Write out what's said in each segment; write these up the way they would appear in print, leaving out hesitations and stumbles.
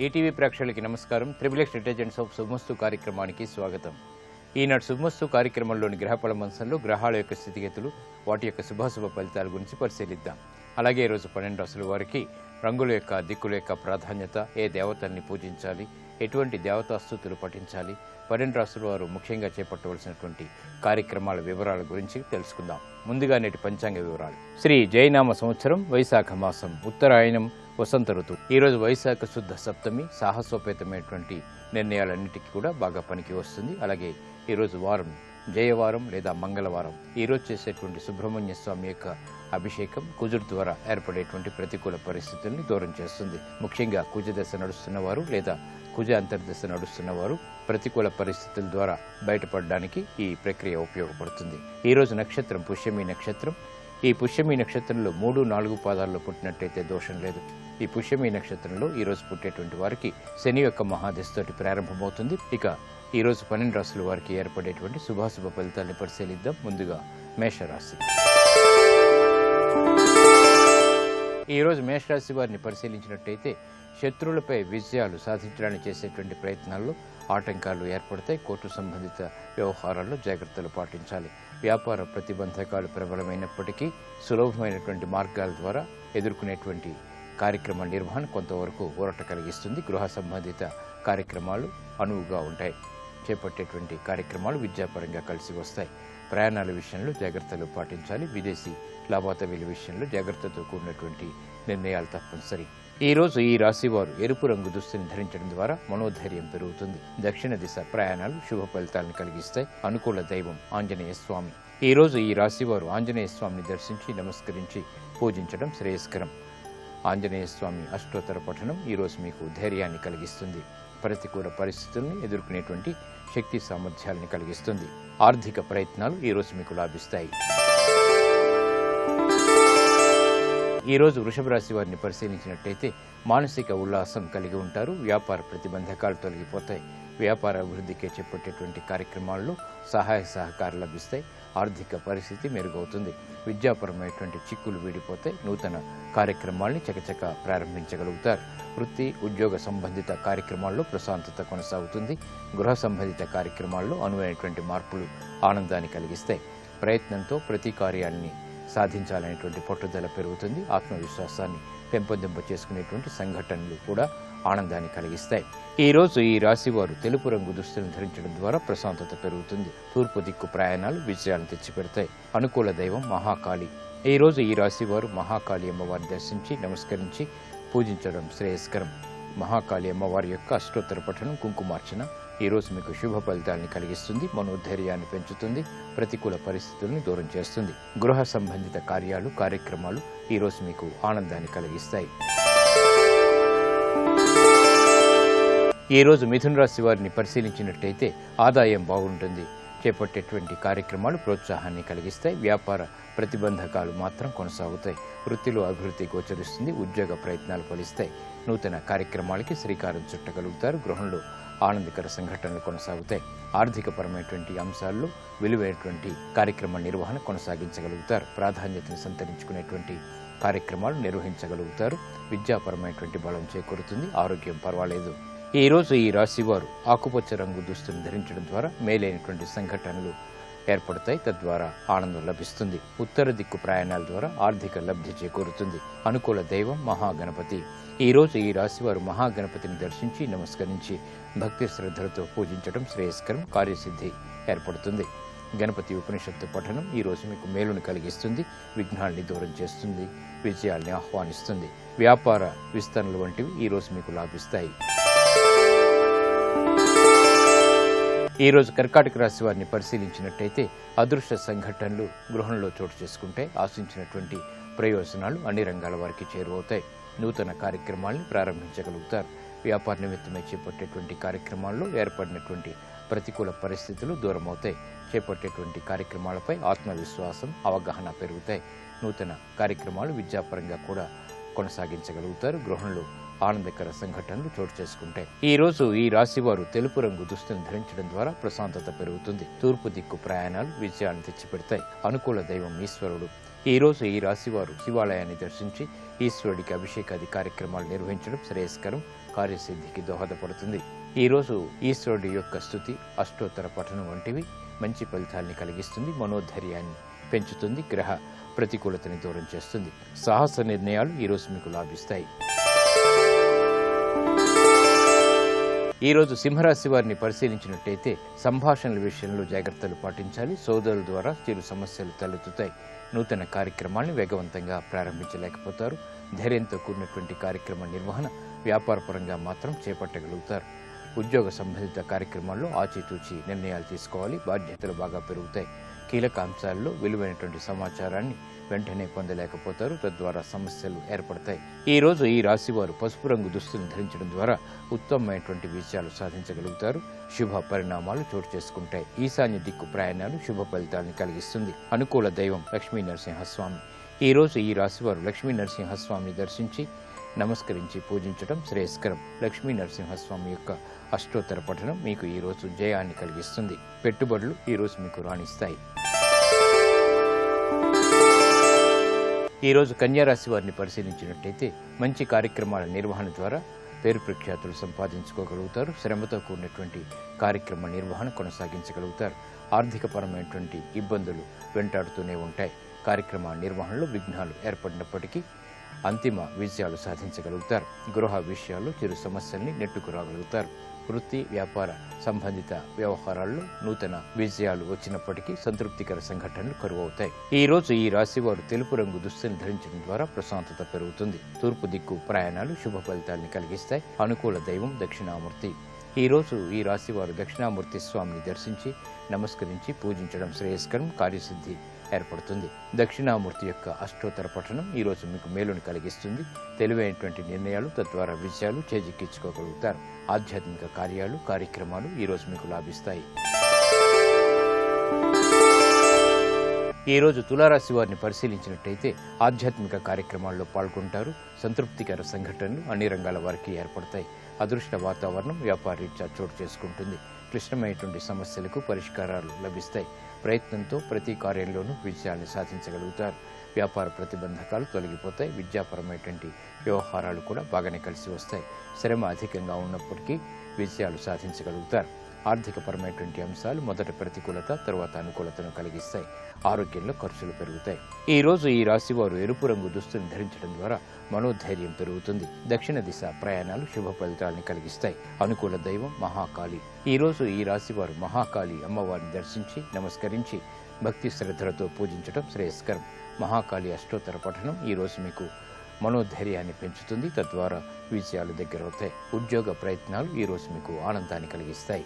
ETV ప్రేక్షకులకి నమస్కారం. Triple detergents of శుభమస్తు కార్యక్రమానికి స్వాగతం. ఈనాడు శుభమస్తు కార్యక్రమంలోని గ్రహఫల మంచంలో గ్రహాల యొక్క స్థితిగతులు, వాటి యొక్క శుభాశుభ ఫలితాల గురించి పరిశీలిద్దాం. అలాగే ఈరోజు 12 రాశుల వారికి రంగుల యొక్క దిక్కుల యొక్క ప్రాధాన్యత, ఏ దేవతల్ని పూజించాలి, ఎటువంటి దేవతాస్తుతులు పఠించాలి, 12 రాశుల వారు ముఖ్యంగా చేపట్టవలసినటువంటి కార్యక్రమాల వివరాల గురించి తెలుసుకుందాం. ముందుగా నేటి పంచాంగ వివరాలు. శ్రీ జయనామ సంవత్సరం వైశాఖ మాసం, ఉత్తరాయణం, వసంత ఋతువు. ఈరోజు వైశాఖ శుద్ధ సప్తమి. సాహసోపేతమైనటువంటి నిర్ణయాలన్నిటికీ కూడా బాగా పనికి వస్తుంది. అలాగే ఈరోజు వారం జయవారం లేదా మంగళవారం. ఈరోజు చేసేటువంటి సుబ్రహ్మణ్య స్వామి యొక్క అభిషేకం కుజుడు ద్వారా ఏర్పడేటువంటి ప్రతికూల పరిస్థితుల్ని దూరం చేస్తుంది. ముఖ్యంగా కుజదశ నడుస్తున్నవారు లేదా కుజ అంతర్దశ నడుస్తున్నవారు ప్రతికూల పరిస్థితుల ద్వారా బయటపడడానికి ఈ ప్రక్రియ ఉపయోగపడుతుంది. ఈరోజు నక్షత్రం పుష్యమి నక్షత్రం. ఈ పుష్యమి నక్షత్రంలో 3, 4 పాదాల్లో పుట్టినట్టయితే దోషం లేదు. ఈ పుష్యమి నక్షత్రంలో ఈరోజు పుట్టేటువంటి వారికి శని యొక్క మహాదశతోటి ప్రారంభమవుతుంది. ఇక ఈరోజు 12 రాశుల వారికి ఏర్పడేటువంటి శుభాశుభ ఫలితాన్ని పరిశీలిద్దాం. ముందుగా మేషరాశి. ఈరోజు మేషరాశి వారిని పరిశీలించినట్టయితే శత్రువులపై విజయాలు సాధించడానికి చేసేటువంటి ప్రయత్నాల్లో ఆటంకాలు ఏర్పడతాయి. కోర్టు సంబంధిత వ్యవహారాల్లో జాగ్రత్తలు పాటించాలి. వ్యాపార ప్రతిబంధకాలు ప్రబలమైనప్పటికీ సులభమైనటువంటి మార్గాల ద్వారా ఎదుర్కొనేటువంటి కార్యక్రమ నిర్వహణ కొంతవరకు ఊరట కలిగిస్తుంది. గృహ సంబంధిత కార్యక్రమాలు అనువుగా ఉంటాయి. చేపట్టేటువంటి కార్యక్రమాలు విద్యాపరంగా కలిసి వస్తాయి. ప్రయాణాల విషయంలో జాగ్రత్తలు పాటించాలి. విదేశీ లావాదేవీల విషయంలో జాగ్రత్తతో కూడినటువంటి నిర్ణయాలు తప్పనిసరి. ఈరోజు ఈ రాశి వారు ఎరుపు రంగు దుస్తుని ధరించడం ద్వారా మనోధైర్యం పెరుగుతుంది. దక్షిణ దిశ ప్రయాణాలు శుభ ఫలితాలను కలిగిస్తాయి. అనుకూల దైవం ఆంజనేయ స్వామి. ఈరోజు ఈ రాశి వారు ఆంజనేయ స్వామిని దర్శించి నమస్కరించి పూజించడం శ్రేయస్కరం. ఆంజనేయ స్వామి అష్టోత్తర పఠనం ఈరోజు మీకు ధైర్యాన్ని కలిగిస్తుంది. ప్రతికూల పరిస్థితుల్ని ఎదుర్కొనేటువంటి శక్తి సామర్థ్యాలను కలిగిస్తుంది. ఆర్థిక ప్రయత్నాలు ఈరోజు మీకు లాభిస్తాయి. ఈరోజు వృషభ రాశి వారిని పరిశీలించినట్టయితే మానసిక ఉల్లాసం కలిగి ఉంటారు. వ్యాపార ప్రతిబంధకాలు తొలగిపోతాయి. వ్యాపార అభివృద్ధికి చేపట్టేటువంటి కార్యక్రమాల్లో సహాయ సహకారాలు లభిస్తాయి. ఆర్థిక పరిస్థితి మెరుగవుతుంది. విద్యాపరమైనటువంటి చిక్కులు వీడిపోతాయి. నూతన కార్యక్రమాల్ని చకచక ప్రారంభించగలుగుతారు. వృత్తి ఉద్యోగ సంబంధిత కార్యక్రమాల్లో ప్రశాంతత కొనసాగుతుంది. గృహ సంబంధిత కార్యక్రమాల్లో అనువైనటువంటి మార్పులు ఆనందాన్ని కలిగిస్తాయి. ప్రయత్నంతో ప్రతి కార్యాన్ని సాధించాలనేటువంటి పట్టుదల పెరుగుతుంది. ఆత్మవిశ్వాసాన్ని పెంపొందింప చేసుకునేటువంటి సంఘటనలు కూడా ఆనందాన్ని కలిగిస్తాయి. ఈరోజు ఈ రాశి వారు తెలుపు రంగు దుస్తులను ధరించడం ద్వారా ప్రశాంతత పెరుగుతుంది. తూర్పు దిక్కు ప్రయాణాలు విజయాన్ని తెచ్చిపెడతాయి. అనుకూల దైవం మహాకాళి. ఈరోజు ఈ రాశి వారు మహాకాళి అమ్మవారిని దర్శించి నమస్కరించి పూజించడం శ్రేయస్కరం. మహాకాళి అమ్మవారి యొక్క అష్టోత్తర పఠనం, కుంకుమార్చన ఈరోజు మీకు శుభ ఫలితాలను కలిగిస్తుంది. మనోధైర్యాన్ని పెంచుతుంది. ప్రతికూల పరిస్థితులను దూరం చేస్తుంది. గృహ సంబంధిత కార్యక్రమాలు ఈరోజు మీకు ఆనందాన్ని కలిగిస్తాయి. ఈరోజు మిథున రాశి వారిని పరిశీలించినట్టయితే ఆదాయం బాగుంటుంది. చేపట్టేటువంటి కార్యక్రమాలు ప్రోత్సాహాన్ని కలిగిస్తాయి. వ్యాపార ప్రతిబంధకాలు మాత్రం కొనసాగుతాయి. వృత్తిలో అభివృద్ధి గోచరిస్తుంది. ఉద్యోగ ప్రయత్నాలు ఫలిస్తాయి. నూతన కార్యక్రమాలకి శ్రీకారం చుట్టగలుగుతారు. గృహంలో ఆనందకర సంఘటనలు కొనసాగుతాయి. ఆర్థికపరమైనటువంటి అంశాల్లో విలువైనటువంటి కార్యక్రమ నిర్వహణ కొనసాగించగలుగుతారు. ప్రాధాన్యతను సంతరించుకునేటువంటి కార్యక్రమాలు నిర్వహించగలుగుతారు. విద్యాపరమైనటువంటి బలం చేకూరుతుంది. ఆరోగ్యం పర్వాలేదు. ఈరోజు ఈ రాశి వారు ఆకుపచ్చ రంగు దుస్తులు ధరించడం ద్వారా మేలైనటువంటి సంఘటనలు ఏర్పడతాయి. తద్వారా ఆనందం లభిస్తుంది. ఉత్తర దిక్కు ప్రయాణాల ద్వారా ఆర్థిక లబ్ధి చేకూరుతుంది. అనుకూల దైవం మహాగణపతి. ఈరోజు ఈ రాశి వారు మహాగణపతిని దర్శించి నమస్కరించి భక్తి శ్రద్ధలతో పూజించడం శ్రేయస్కరం. కార్యసిద్ధి ఏర్పడుతుంది. గణపతి ఉపనిషత్తు పఠనం ఈరోజు మీకు మేలును కలిగిస్తుంది. విఘ్నాల్ని దూరం చేస్తుంది. విజయాల్ని ఆహ్వానిస్తుంది. వ్యాపార విస్తరణలు వంటివి ఈరోజు మీకు లాభిస్తాయి. ఈరోజు కర్కాటక రాశి వారిని పరిశీలించినట్టయితే అదృశ్య సంఘటనలు గృహంలో చోటు చేసుకుంటే ఆశించినటువంటి ప్రయోజనాలు అన్ని రంగాల వారికి చేరువవుతాయి. నూతన కార్యక్రమాల్ని ప్రారంభించగలుగుతారు. వ్యాపార నిమిత్తమై చేపట్టేటువంటి కార్యక్రమాల్లో ఏర్పడినటువంటి ప్రతికూల పరిస్థితులు దూరమవుతాయి. చేపట్టేటువంటి కార్యక్రమాలపై ఆత్మవిశ్వాసం, అవగాహన పెరుగుతాయి. నూతన కార్యక్రమాలు విద్యాపరంగా కూడా కొనసాగించగలుగుతారు. గృహంలో ఆనందకర సంఘటనలు చోటు చేసుకుంటాయి. ఈ రోజు ఈ రాశి వారు తెలుపు రంగు దుస్తులను ధరించడం ద్వారా ప్రశాంతత పెరుగుతుంది. తూర్పు దిక్కు ప్రయాణాలు విజయాన్ని తెచ్చిపెడతాయి. అనుకూల దైవం ఈశ్వరుడు. ఈ రోజు ఈ రాశి వారు శివాలయాన్ని దర్శించి ఈశ్వరుడికి అభిషేకాది కార్యక్రమాలు నిర్వహించడం శ్రేయస్కరం. కార్యసిద్ధికి దోహదపడుతుంది. ఈరోజు ఈశ్వరుడి యొక్క స్తుతి, అష్టోత్తర పఠనం వంటివి మంచి ఫలితాల్ని కలిగిస్తుంది, మనోధైర్యాన్ని పెంచుతుంది, గ్రహ ప్రతికూలతని దూరం చేస్తుంది. సాహస నిర్ణయాలు ఈరోజు మీకు లాభిస్తాయి. ఈరోజు సింహరాశి వారిని పరిశీలించినట్టయితే సంభాషణల విషయంలో జాగ్రత్తలు పాటించాలి. సోదరుల ద్వారా చిరు సమస్యలు తలెత్తుతాయి. నూతన కార్యక్రమాన్ని వేగవంతంగా ప్రారంభించలేకపోతారు. ధైర్యంతో కూడినటువంటి కార్యక్రమ నిర్వహణ వ్యాపారపరంగా మాత్రం చేపట్టగలుగుతారు. ఉద్యోగ సంబంధిత కార్యక్రమాల్లో ఆచితూచి నిర్ణయాలు తీసుకోవాలి. బాధ్యతలు బాగా పెరుగుతాయి. కీలక అంశాల్లో విలువైనటువంటి సమాచారాన్ని వెంటనే పొందలేకపోతారు. తద్వారా సమస్యలు ఏర్పడతాయి. ఈ రోజు ఈ రాశి వారు పసుపు రంగు దుస్తులను ధరించడం ద్వారా ఉత్తమమైనటువంటి విజయాలు సాధించగలుగుతారు. శుభ పరిణామాలు చోటు చేసుకుంటాయి. ఈశాన్య దిక్కు ప్రయాణాలు శుభ ఫలితాలను కలిగిస్తుంది. అనుకూల దైవం లక్ష్మీ నరసింహస్వామి. ఈ రోజు ఈ రాశి వారు లక్ష్మీ నరసింహస్వామిని దర్శించి నమస్కరించి పూజించడం శ్రేయస్కరం. లక్ష్మీ నరసింహస్వామి యొక్క అష్టోత్తర పఠనం మీకు ఈ రోజు జయాన్ని కలిగిస్తుంది. పెట్టుబడులు ఈ రోజు మీకు రాణిస్తాయి. ఈ రోజు కన్యారాశి వారిని పరిశీలించినట్టయితే మంచి కార్యక్రమాల నిర్వహణ ద్వారా పేరు ప్రఖ్యాతులు సంపాదించుకోగలుగుతారు. శ్రమతో కూడినటువంటి కార్యక్రమ నిర్వహణ కొనసాగించగలుగుతారు. ఆర్థికపరమైనటువంటి ఇబ్బందులు వెంటాడుతూనే ఉంటాయి. కార్యక్రమ నిర్వహణలో విఘ్నాలు ఏర్పడినప్పటికీ అంతిమ విజయాలు సాధించగలుగుతారు. గృహ విషయాల్లో చిరు సమస్యల్ని నెట్టుకురాగలుగుతారు. వృత్తి వ్యాపార సంబంధిత వ్యవహారాల్లో నూతన విజయాలు వచ్చినప్పటికీ సంతృప్తికర సంఘటనలు కరువవుతాయి. ఈ రోజు ఈ రాశి వారు తెలుపు రంగు దుస్తులను ధరించడం ద్వారా ప్రశాంతత పెరుగుతుంది. తూర్పు దిక్కు ప్రయాణాలు శుభ ఫలితాలను కలిగిస్తాయి. అనుకూల దైవం దక్షిణామూర్తి. ఈ రోజు ఈ రాశి వారు దక్షిణామూర్తి స్వామిని దర్శించి నమస్కరించి పూజించడం శ్రేయస్కరం. కార్యసిద్ధి ఏర్పడుతుంది. దక్షిణామూర్తి యొక్క అష్టోత్తర పఠనం ఈ రోజు మీకు మేలును కలిగిస్తుంది. తెలివైనటువంటి నిర్ణయాలు తద్వారా విజయాలు చేజిక్కించుకోగలుగుతారు. ఆధ్యాత్మిక కార్యక్రమాలు ఈ రోజు మీకు లాభిస్తాయి. ఈ రోజు తులారాశి వారిని పరిశీలించినట్టయితే ఆధ్యాత్మిక కార్యక్రమాల్లో పాల్గొంటారు. సంతృప్తికర సంఘటనలు అన్ని రంగాల వారికి ఏర్పడతాయి. అదృష్ట వాతావరణం వ్యాపార రీత్యా చోటు చేసుకుంటుంది. క్లిష్టమైనటువంటి సమస్యలకు పరిష్కారాలు లభిస్తాయి. ప్రయత్నంతో ప్రతి కార్యంలోనూ విజయాన్ని సాధించగలుగుతారు. వ్యాపార ప్రతిబంధకాలు తొలగిపోతాయి. విద్యాపరమైనటువంటి వ్యవహారాలు కూడా బాగానే కలిసి వస్తాయి. శ్రమ అధికంగా ఉన్నప్పటికీ విజయాలు సాధించగలుగుతారు. ఆర్థికపరమైనటువంటి అంశాలు మొదట ప్రతికూలత, తర్వాత అనుకూలతను కలిగిస్తాయి. ఆరోగ్యంలో ఖర్చులు పెరుగుతాయి. ఈ రోజు ఈ రాశి వారు ఎరుపు రంగు దుస్తులను ధరించడం ద్వారా మనోధైర్యం పెరుగుతుంది. దక్షిణ దిశ ప్రయాణాలు శుభ ఫలితాలను కలిగిస్తాయి. అనుకూల దైవం మహాకాళి. ఈ రోజు ఈ రాశి వారు మహాకాళి అమ్మవారిని దర్శించి నమస్కరించి భక్తి శ్రద్ధలతో పూజించడం శ్రేయస్కరం. మహాకాళి అష్టోత్తర పఠనం ఈ రోజు మీకు మనోధైర్యాన్ని పెంచుతుంది. తద్వారా విజయాలు దగ్గరవుతాయి. ఉద్యోగ ప్రయత్నాలు ఈ రోజు మీకు ఆనందాన్ని కలిగిస్తాయి.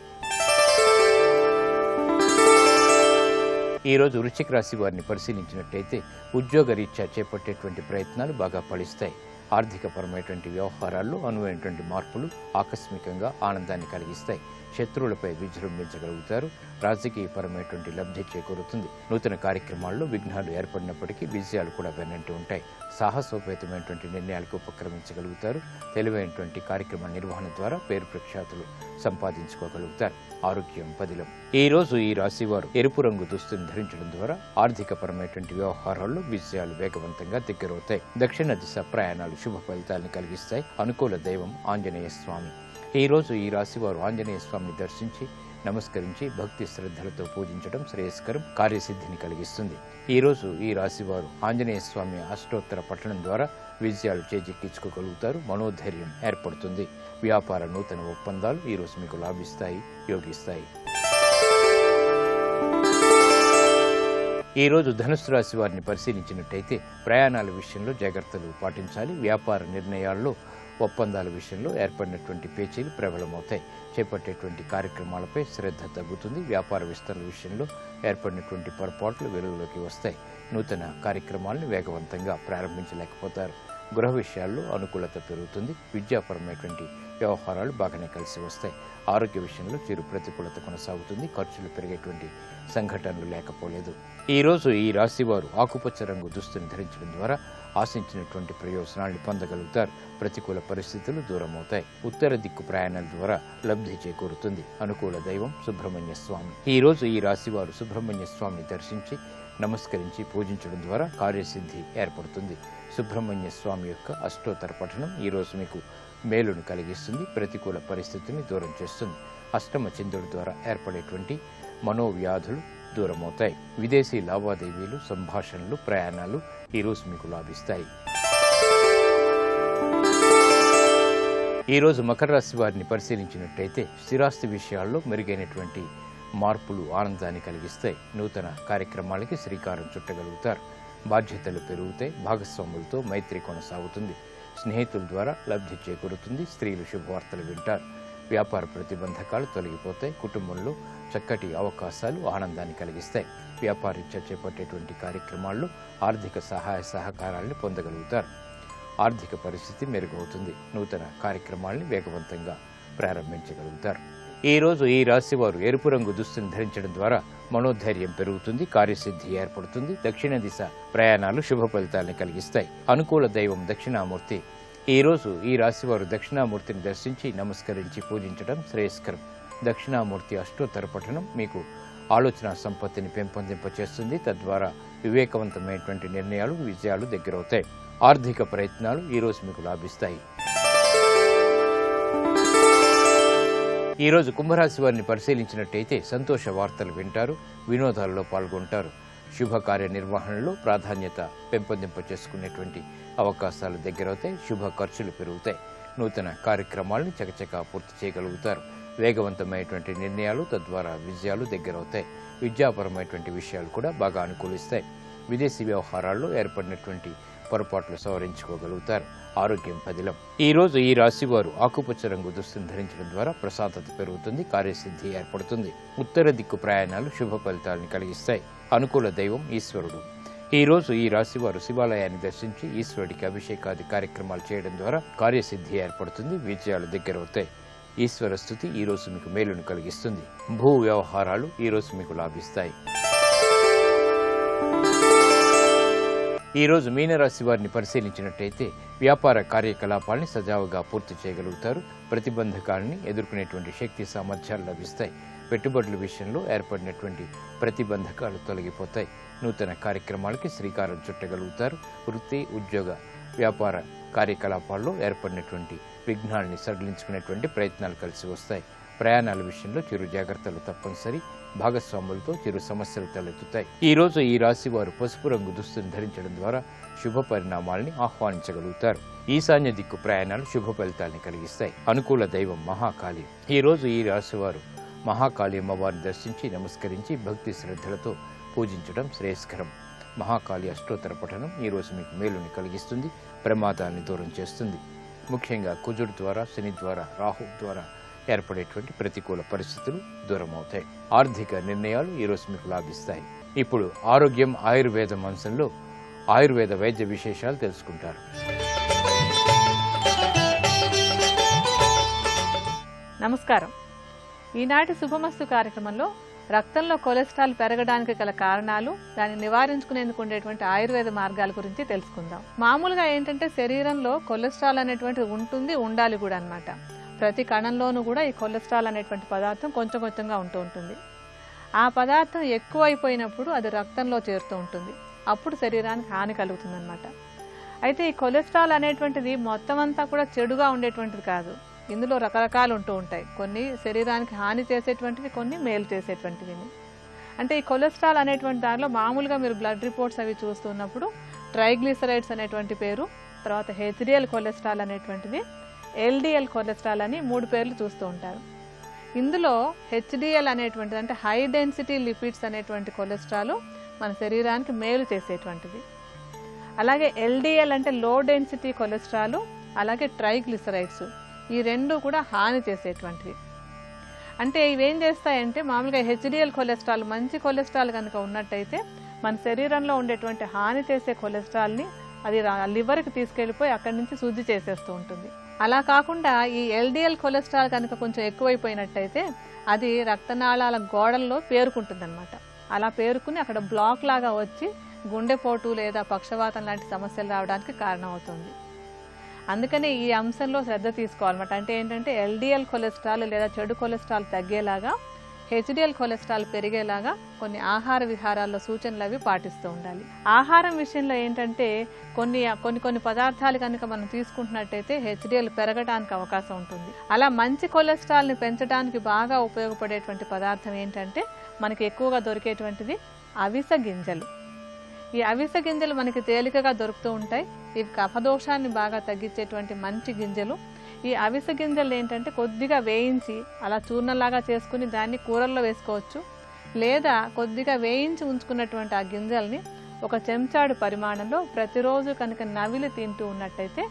ఈ రోజు వృశ్చిక రాశి వారిని పరిశీలించినట్టయితే ఉద్యోగ రీత్యా చేపట్టేటువంటి ప్రయత్నాలు బాగా ఫలిస్తాయి. ఆర్థికపరమైనటువంటి వ్యవహారాల్లో అనువైనటువంటి మార్పులు ఆకస్మికంగా ఆనందాన్ని కలిగిస్తాయి. శత్రువులపై విజృంభించగలుగుతారు. రాజకీయపరమైనటువంటి లబ్ధి చేకూరుతుంది. నూతన కార్యక్రమాల్లో విఘ్నాలు ఏర్పడినప్పటికీ విజయాలు కూడా వెన్నంటి ఉంటాయి. సాహసోపేతమైనటువంటి నిర్ణయాలకు ఉపక్రమించగలుగుతారు. తెలివైనటువంటి కార్యక్రమ నిర్వహణ ద్వారా పేరు ప్రఖ్యాతులు సంపాదించుకోగలుగుతారు. ఆరోగ్యం పదిలం. ఈ రోజు ఈ రాశి వారు ఎరుపు రంగు దుస్తులను ధరించడం ద్వారా ఆర్థికపరమైనటువంటి వ్యవహారాల్లో విజయాలు వేగవంతంగా దగ్గరవుతాయి. దక్షిణ దిశ ప్రయాణాలు శుభ ఫలితాలను కలిగిస్తాయి. అనుకూల దైవం ఆంజనేయ స్వామి. ఈ రోజు ఈ రాశి వారు ఆంజనేయ స్వామిని దర్శించి నమస్కరించి భక్తి శ్రద్ధలతో పూజించడం శ్రేయస్కరం. కార్యసిద్ధిని కలిగిస్తుంది. ఈ రోజు ఈ రాశి వారు ఆంజనేయ స్వామి అష్టోత్తర పఠనం ద్వారా విజయాలు చేజిక్కించుకోగలుగుతారు. మనోధైర్యం ఏర్పడుతుంది. వ్యాపార నూతన ఒప్పందాలు ఈ రోజు మీకు లాభిస్తాయి, యోగిస్తాయి. ఈ రోజు ధనుస్సు రాశి వారిని పరిశీలించినట్టయితే ప్రయాణాల విషయంలో జాగ్రత్తలు పాటించాలి. వ్యాపార నిర్ణయాల్లో ఒప్పందాల విషయంలో ఏర్పడినటువంటి పేచీలు ప్రబలమవుతాయి. చేపట్టేటువంటి కార్యక్రమాలపై శ్రద్ధ తగ్గుతుంది. వ్యాపార విస్తరణ విషయంలో ఏర్పడినటువంటి పొరపాట్లు వెలుగులోకి వస్తాయి. నూతన కార్యక్రమాలను వేగవంతంగా ప్రారంభించలేకపోతారు. గృహ విషయాల్లో అనుకూలత పెరుగుతుంది. విద్యాపరమైనటువంటి వ్యవహారాలు బాగానే కలిసి వస్తాయి. ఆరోగ్య విషయంలో చిరు ప్రతికూలత కొనసాగుతుంది. ఖర్చులు పెరిగేటువంటి సంఘటనలు లేకపోలేదు. ఈ రోజు ఈ రాశి వారు ఆకుపచ్చ రంగు దుస్తుని ధరించడం ద్వారా ఆశించినటువంటి ప్రయోజనాలను పొందగలుగుతారు. ప్రతికూల పరిస్థితులు దూరమవుతాయి. ఉత్తర దిక్కు ప్రయాణాల ద్వారా లబ్ధి చేకూరుతుంది. అనుకూల దైవం సుబ్రహ్మణ్య స్వామి. ఈ రోజు ఈ రాశి వారు సుబ్రహ్మణ్య స్వామిని దర్శించి నమస్కరించి పూజించడం ద్వారా కార్యసిద్ధి ఏర్పడుతుంది. సుబ్రహ్మణ్య స్వామి యొక్క అష్టోత్తర పఠనం ఈ రోజు మీకు మేలును కలిగిస్తుంది, ప్రతికూల పరిస్థితిని దూరం చేస్తుంది. అష్టమ చంద్రుడి ద్వారా ఏర్పడేటువంటి మనోవ్యాధులు దూరమవుతాయి. విదేశీ లావాదేవీలు, సంభాషణలు, ప్రయాణాలు ఈరోజు మీకు లాభిస్తాయి. ఈరోజు మకర రాశి వారిని పరిశీలించినట్టయితే స్థిరాస్తి విషయాల్లో మెరుగైనటువంటి మార్పులు ఆనందాన్ని కలిగిస్తాయి. నూతన కార్యక్రమాలకి శ్రీకారం చుట్టగలుగుతారు. బాధ్యతలు పెరుగుతాయి. భాగస్వాములతో మైత్రి కొనసాగుతుంది. స్నేహితుల ద్వారా లబ్ధి చేకూరుతుంది. స్త్రీలు శుభవార్తలు వింటారు. వ్యాపార ప్రతిబంధకాలు తొలగిపోతాయి. కుటుంబంలో చక్కటి అవకాశాలు ఆనందాన్ని కలిగిస్తాయి. వ్యాపారీత్యా చేపట్టేటువంటి కార్యక్రమాల్లో ఆర్థిక సహాయ సహకారాలను పొందగలుగుతారు. ఆర్థిక పరిస్థితి మెరుగవుతుంది. నూతన కార్యక్రమాల్ని వేగవంతంగా ప్రారంభించగలుగుతారు. ఈరోజు ఈ రాశి వారు ఎరుపు రంగు దుస్తుని ధరించడం ద్వారా మనోధైర్యం పెరుగుతుంది, కార్యసిద్ధి ఏర్పడుతుంది. దక్షిణ దిశ ప్రయాణాలు శుభ ఫలితాలను కలిగిస్తాయి. అనుకూల దైవం దక్షిణామూర్తి. ఈరోజు ఈ రాశివారు దక్షిణామూర్తిని దర్శించి నమస్కరించి పూజించడం శ్రేయస్కరం. దక్షిణామూర్తి అష్టోత్తర పఠనం మీకు ఆలోచన సంపత్తిని పెంపొందింపచేస్తుంది. తద్వారా వివేకవంతమైనటువంటి నిర్ణయాలు, విజయాలు దగ్గరవుతాయి. ఆర్థిక ప్రయత్నాలు ఈరోజు మీకు లాభిస్తాయి. ఈరోజు కుంభరాశి వారిని పరిశీలించినట్టయితే సంతోష వార్తలు వింటారు, వినోదాలలో పాల్గొంటారు. శుభకార్య నిర్వహణలో ప్రాధాన్యత పెంపొందింపచేసుకునేటువంటి అవకాశాలు దగ్గరవుతాయి. శుభ ఖర్చులు పెరుగుతాయి. నూతన కార్యక్రమాలను చకచకా పూర్తి చేయగలుగుతారు. వేగవంతమైనటువంటి నిర్ణయాలు, తద్వారా విజయాలు దగ్గరవుతాయి. విద్యాపరమైనటువంటి విషయాలు కూడా బాగా అనుకూలిస్తాయి. విదేశీ వ్యవహారాల్లో ఏర్పడినటువంటి పొరపాట్లు సవరించుకోగలుగుతారు. ఆరోగ్యం పదిలం. ఈరోజు ఈ రాశి వారు ఆకుపచ్చ రంగు దుస్తులు ధరించడం ద్వారా ప్రశాంతత పెరుగుతుంది, కార్యసిద్ధి ఏర్పడుతుంది. ఉత్తర దిక్కు ప్రయాణాలు శుభ ఫలితాలను కలిగిస్తాయి. అనుకూల దైవం ఈశ్వరుడు. ఈరోజు ఈ రాశి వారు శివాలయాన్ని దర్శించి ఈశ్వరుడికి అభిషేకాది కార్యక్రమాలు చేయడం ద్వారా కార్యసిద్ధి ఏర్పడుతుంది, విజయాలు దగ్గరవుతాయి. ఈశ్వర స్తుతి ఈరోజు మీకు మేలును కలిగిస్తుంది. భూ వ్యవహారాలు ఈరోజు మీకు లాభిస్తాయి. ఈరోజు మీనరాశి వారిని పరిశీలించినట్టయితే వ్యాపార కార్యకలాపాలని సజావుగా పూర్తి చేయగలుగుతారు. ప్రతిబంధకాలని ఎదుర్కొనేటువంటి శక్తి సామర్థ్యాలు లభిస్తాయి. పెట్టుబడుల విషయంలో ఏర్పడినటువంటి ప్రతిబంధకాలు తొలగిపోతాయి. నూతన కార్యక్రమాలకి శ్రీకారం చుట్టగలుగుతారు. వృత్తి, ఉద్యోగ, వ్యాపార కార్యకలాపాల్లో ఏర్పడినటువంటి విఘ్నాలని సడలించుకునేటువంటి ప్రయత్నాలు కలిసి వస్తాయి. ప్రయాణాల విషయంలో చిరు జాగ్రత్తలు తప్పనిసరి. భాగస్వాములతో చిరు సమస్యలు తలెత్తుతాయి. ఈరోజు ఈ రాశి వారు పసుపు రంగు దుస్తుని ధరించడం ద్వారా శుభ పరిణామాలని ఆహ్వానించగలుగుతారు. ఈశాన్య దిక్కు ప్రయాణాలు శుభ ఫలితాన్ని కలిగిస్తాయి. అనుకూల దైవం మహాకాళి. ఈరోజు ఈ రాశి వారు మహాకాళి అమ్మవారిని దర్శించి నమస్కరించి భక్తి శ్రద్ధలతో పూజించడం శ్రేయస్కరం. మహాకాళి అష్టోత్తర పఠనం ఈరోజు మీకు మేలుని కలిగిస్తుంది, ప్రమాదాన్ని దూరం చేస్తుంది. ముఖ్యంగా కుజుడు ద్వారా, శని ద్వారా, రాహు ద్వారా ఏర్పడేటువంటి ప్రతికూల పరిస్థితులు దూరమవుతాయి. ఆర్థిక నిర్ణయాలు ఈరోజు మీకు లాభిస్తాయి. ఇప్పుడు ఆరోగ్యం, ఆయుర్వేదం అంశంలో ఆయుర్వేద వైద్య విశేషాలు తెలుసుకుంటారు. నమస్కారం. ఈనాటి శుభమస్తు కార్యక్రమంలో రక్తంలో కొలెస్ట్రాల్ పెరగడానికి గల కారణాలు, దాన్ని నివారించుకునేందుకు ఉండేటువంటి ఆయుర్వేద మార్గాల గురించి తెలుసుకుందాం. మామూలుగా ఏంటంటే శరీరంలో కొలెస్ట్రాల్ అనేటువంటిది ఉంటుంది, ఉండాలి కూడా అన్నమాట. ప్రతి కణంలోనూ కూడా ఈ కొలెస్ట్రాల్ అనేటువంటి పదార్థం కొంచెం కొంచెంగా ఉంటూ ఉంటుంది. ఆ పదార్థం ఎక్కువ అయిపోయినప్పుడు అది రక్తంలో చేరుతూ ఉంటుంది. అప్పుడు శరీరానికి హాని కలుగుతుందన్నమాట. అయితే ఈ కొలెస్ట్రాల్ అనేటువంటిది మొత్తం అంతా కూడా చెడుగా ఉండేటువంటిది కాదు. ఇందులో రకరకాలు ఉంటూ ఉంటాయి. కొన్ని శరీరానికి హాని చేసేటువంటివి, కొన్ని మేలు చేసేటువంటివి. అంటే ఈ కొలెస్ట్రాల్ అనేటువంటి దానిలో మామూలుగా మీరు బ్లడ్ రిపోర్ట్స్ అవి చూస్తున్నప్పుడు ట్రైగ్లిసరైడ్స్ అనేటువంటి పేరు, తర్వాత హెచ్డిఎల్ కొలెస్ట్రాల్ అనేటువంటిది, ఎల్డిఎల్ కొలెస్ట్రాల్ అని 3 పేర్లు చూస్తూ ఉంటారు. ఇందులో హెచ్డిఎల్ అనేటువంటిది అంటే హై డెన్సిటీ లిపిడ్స్ అనేటువంటి కొలెస్ట్రాల్ మన శరీరానికి మేలు చేసేటువంటిది. అలాగే ఎల్డిఎల్ అంటే లో డెన్సిటీ కొలెస్ట్రాల్, అలాగే ట్రైగ్లిసరైడ్స్, ఈ 2 కూడా హాని చేసేటువంటివి. అంటే ఇవేం చేస్తాయంటే మామూలుగా హెచ్డిఎల్ కొలెస్ట్రాల్, మంచి కొలెస్ట్రాల్ కనుక ఉన్నట్టయితే మన శరీరంలో ఉండేటువంటి హాని చేసే కొలెస్ట్రాల్ని అది లివర్కి తీసుకెళ్ళిపోయి అక్కడి నుంచి శుద్ధి చేసేస్తూ ఉంటుంది. అలా కాకుండా ఈ ఎల్డిఎల్ కొలెస్ట్రాల్ కనుక కొంచెం ఎక్కువైపోయినట్టయితే అది రక్తనాళాల గోడల్లో పేరుకుంటుందన్నమాట. అలా పేరుకుని అక్కడ బ్లాక్ లాగా వచ్చి గుండెపోటు లేదా పక్షవాతం లాంటి సమస్యలు రావడానికి కారణమవుతుంది. అందుకని ఈ అంశంలో శ్రద్ధ తీసుకోవాలన్నమాట. అంటే ఏంటంటే ఎల్డిఎల్ కొలెస్ట్రాల్ లేదా చెడు కొలెస్ట్రాల్ తగ్గేలాగా హెచ్డిఎల్ కొలెస్ట్రాల్ పెరిగేలాగా కొన్ని ఆహార విహారాల్లో సూచనలు అవి పాటిస్తూ ఉండాలి. ఆహారం విషయంలో ఏంటంటే కొన్ని పదార్థాలు కనుక మనం తీసుకుంటున్నట్టయితే హెచ్డిఎల్ పెరగడానికి అవకాశం ఉంటుంది. అలా మంచి కొలెస్ట్రాల్ని పెంచడానికి బాగా ఉపయోగపడేటువంటి పదార్థం ఏంటంటే మనకి ఎక్కువగా దొరికేటువంటిది అవిసె గింజలు. ఈ అవిసె గింజలు మనకి తేలికగా దొరుకుతూ ఉంటాయి. ఇవి కఫదోషాన్ని బాగా తగ్గించేటువంటి మంచి గింజలు. ఈ అవిసె గింజలు ఏంటంటే కొద్దిగా వేయించి అలా చూర్ణంలాగా చేసుకుని దాన్ని కూరల్లో వేసుకోవచ్చు. లేదా కొద్దిగా వేయించి ఉంచుకున్నటువంటి ఆ గింజల్ని ఒక చెంచాడు పరిమాణంలో ప్రతిరోజు కనుక నవిలి తింటూ ఉన్నట్టయితే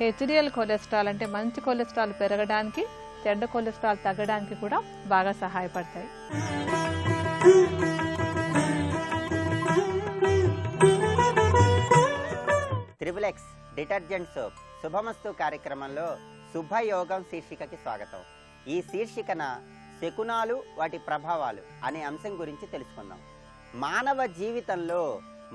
హెచ్డిఎల్ కొలెస్ట్రాల్ అంటే మంచి కొలెస్ట్రాల్ పెరగడానికి, చెడ్డ కొలెస్ట్రాల్ తగ్గడానికి కూడా బాగా సహాయపడతాయి. త్రిబులెక్స్ డిటర్జెంట్ సోప్ శుభమస్తు కార్యక్రమంలో శుభయోగం శీర్షికకి స్వాగతం. ఈ శీర్షికన శకునాలు వాటి ప్రభావాలు అనే అంశం గురించి తెలుసుకుందాం. మానవ జీవితంలో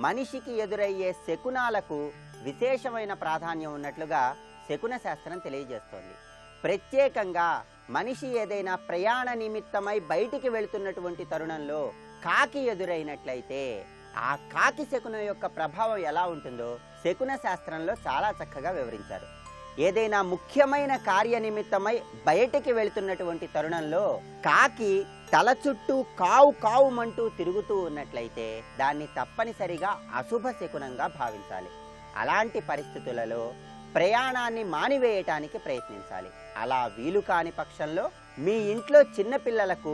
మనిషికి ఎదురయ్యే శకునాలకు విశేషమైన ప్రాధాన్యం ఉన్నట్లుగా శకున శాస్త్రం తెలియజేస్తోంది. ప్రత్యేకంగా మనిషి ఏదైనా ప్రయాణ నిమిత్తమై బయటికి వెళుతున్నటువంటి తరుణంలో కాకి ఎదురైనట్లయితే ఆ కాకి శకునం యొక్క ప్రభావం ఎలా ఉంటుందో శకున శాస్త్రంలో చాలా చక్కగా వివరించారు. ఏదైనా ముఖ్యమైన కార్య నిమిత్తమై బయటికి వెళుతున్నటువంటి తరుణంలో కాకి తల చుట్టూ కావుమంటూ తిరుగుతూ ఉన్నట్లయితే దాన్ని తప్పనిసరిగా అశుభ శకునంగా భావించాలి. అలాంటి పరిస్థితులలో ప్రయాణాన్ని మానివేయటానికి ప్రయత్నించాలి. అలా వీలు కాని పక్షంలో మీ ఇంట్లో చిన్నపిల్లలకు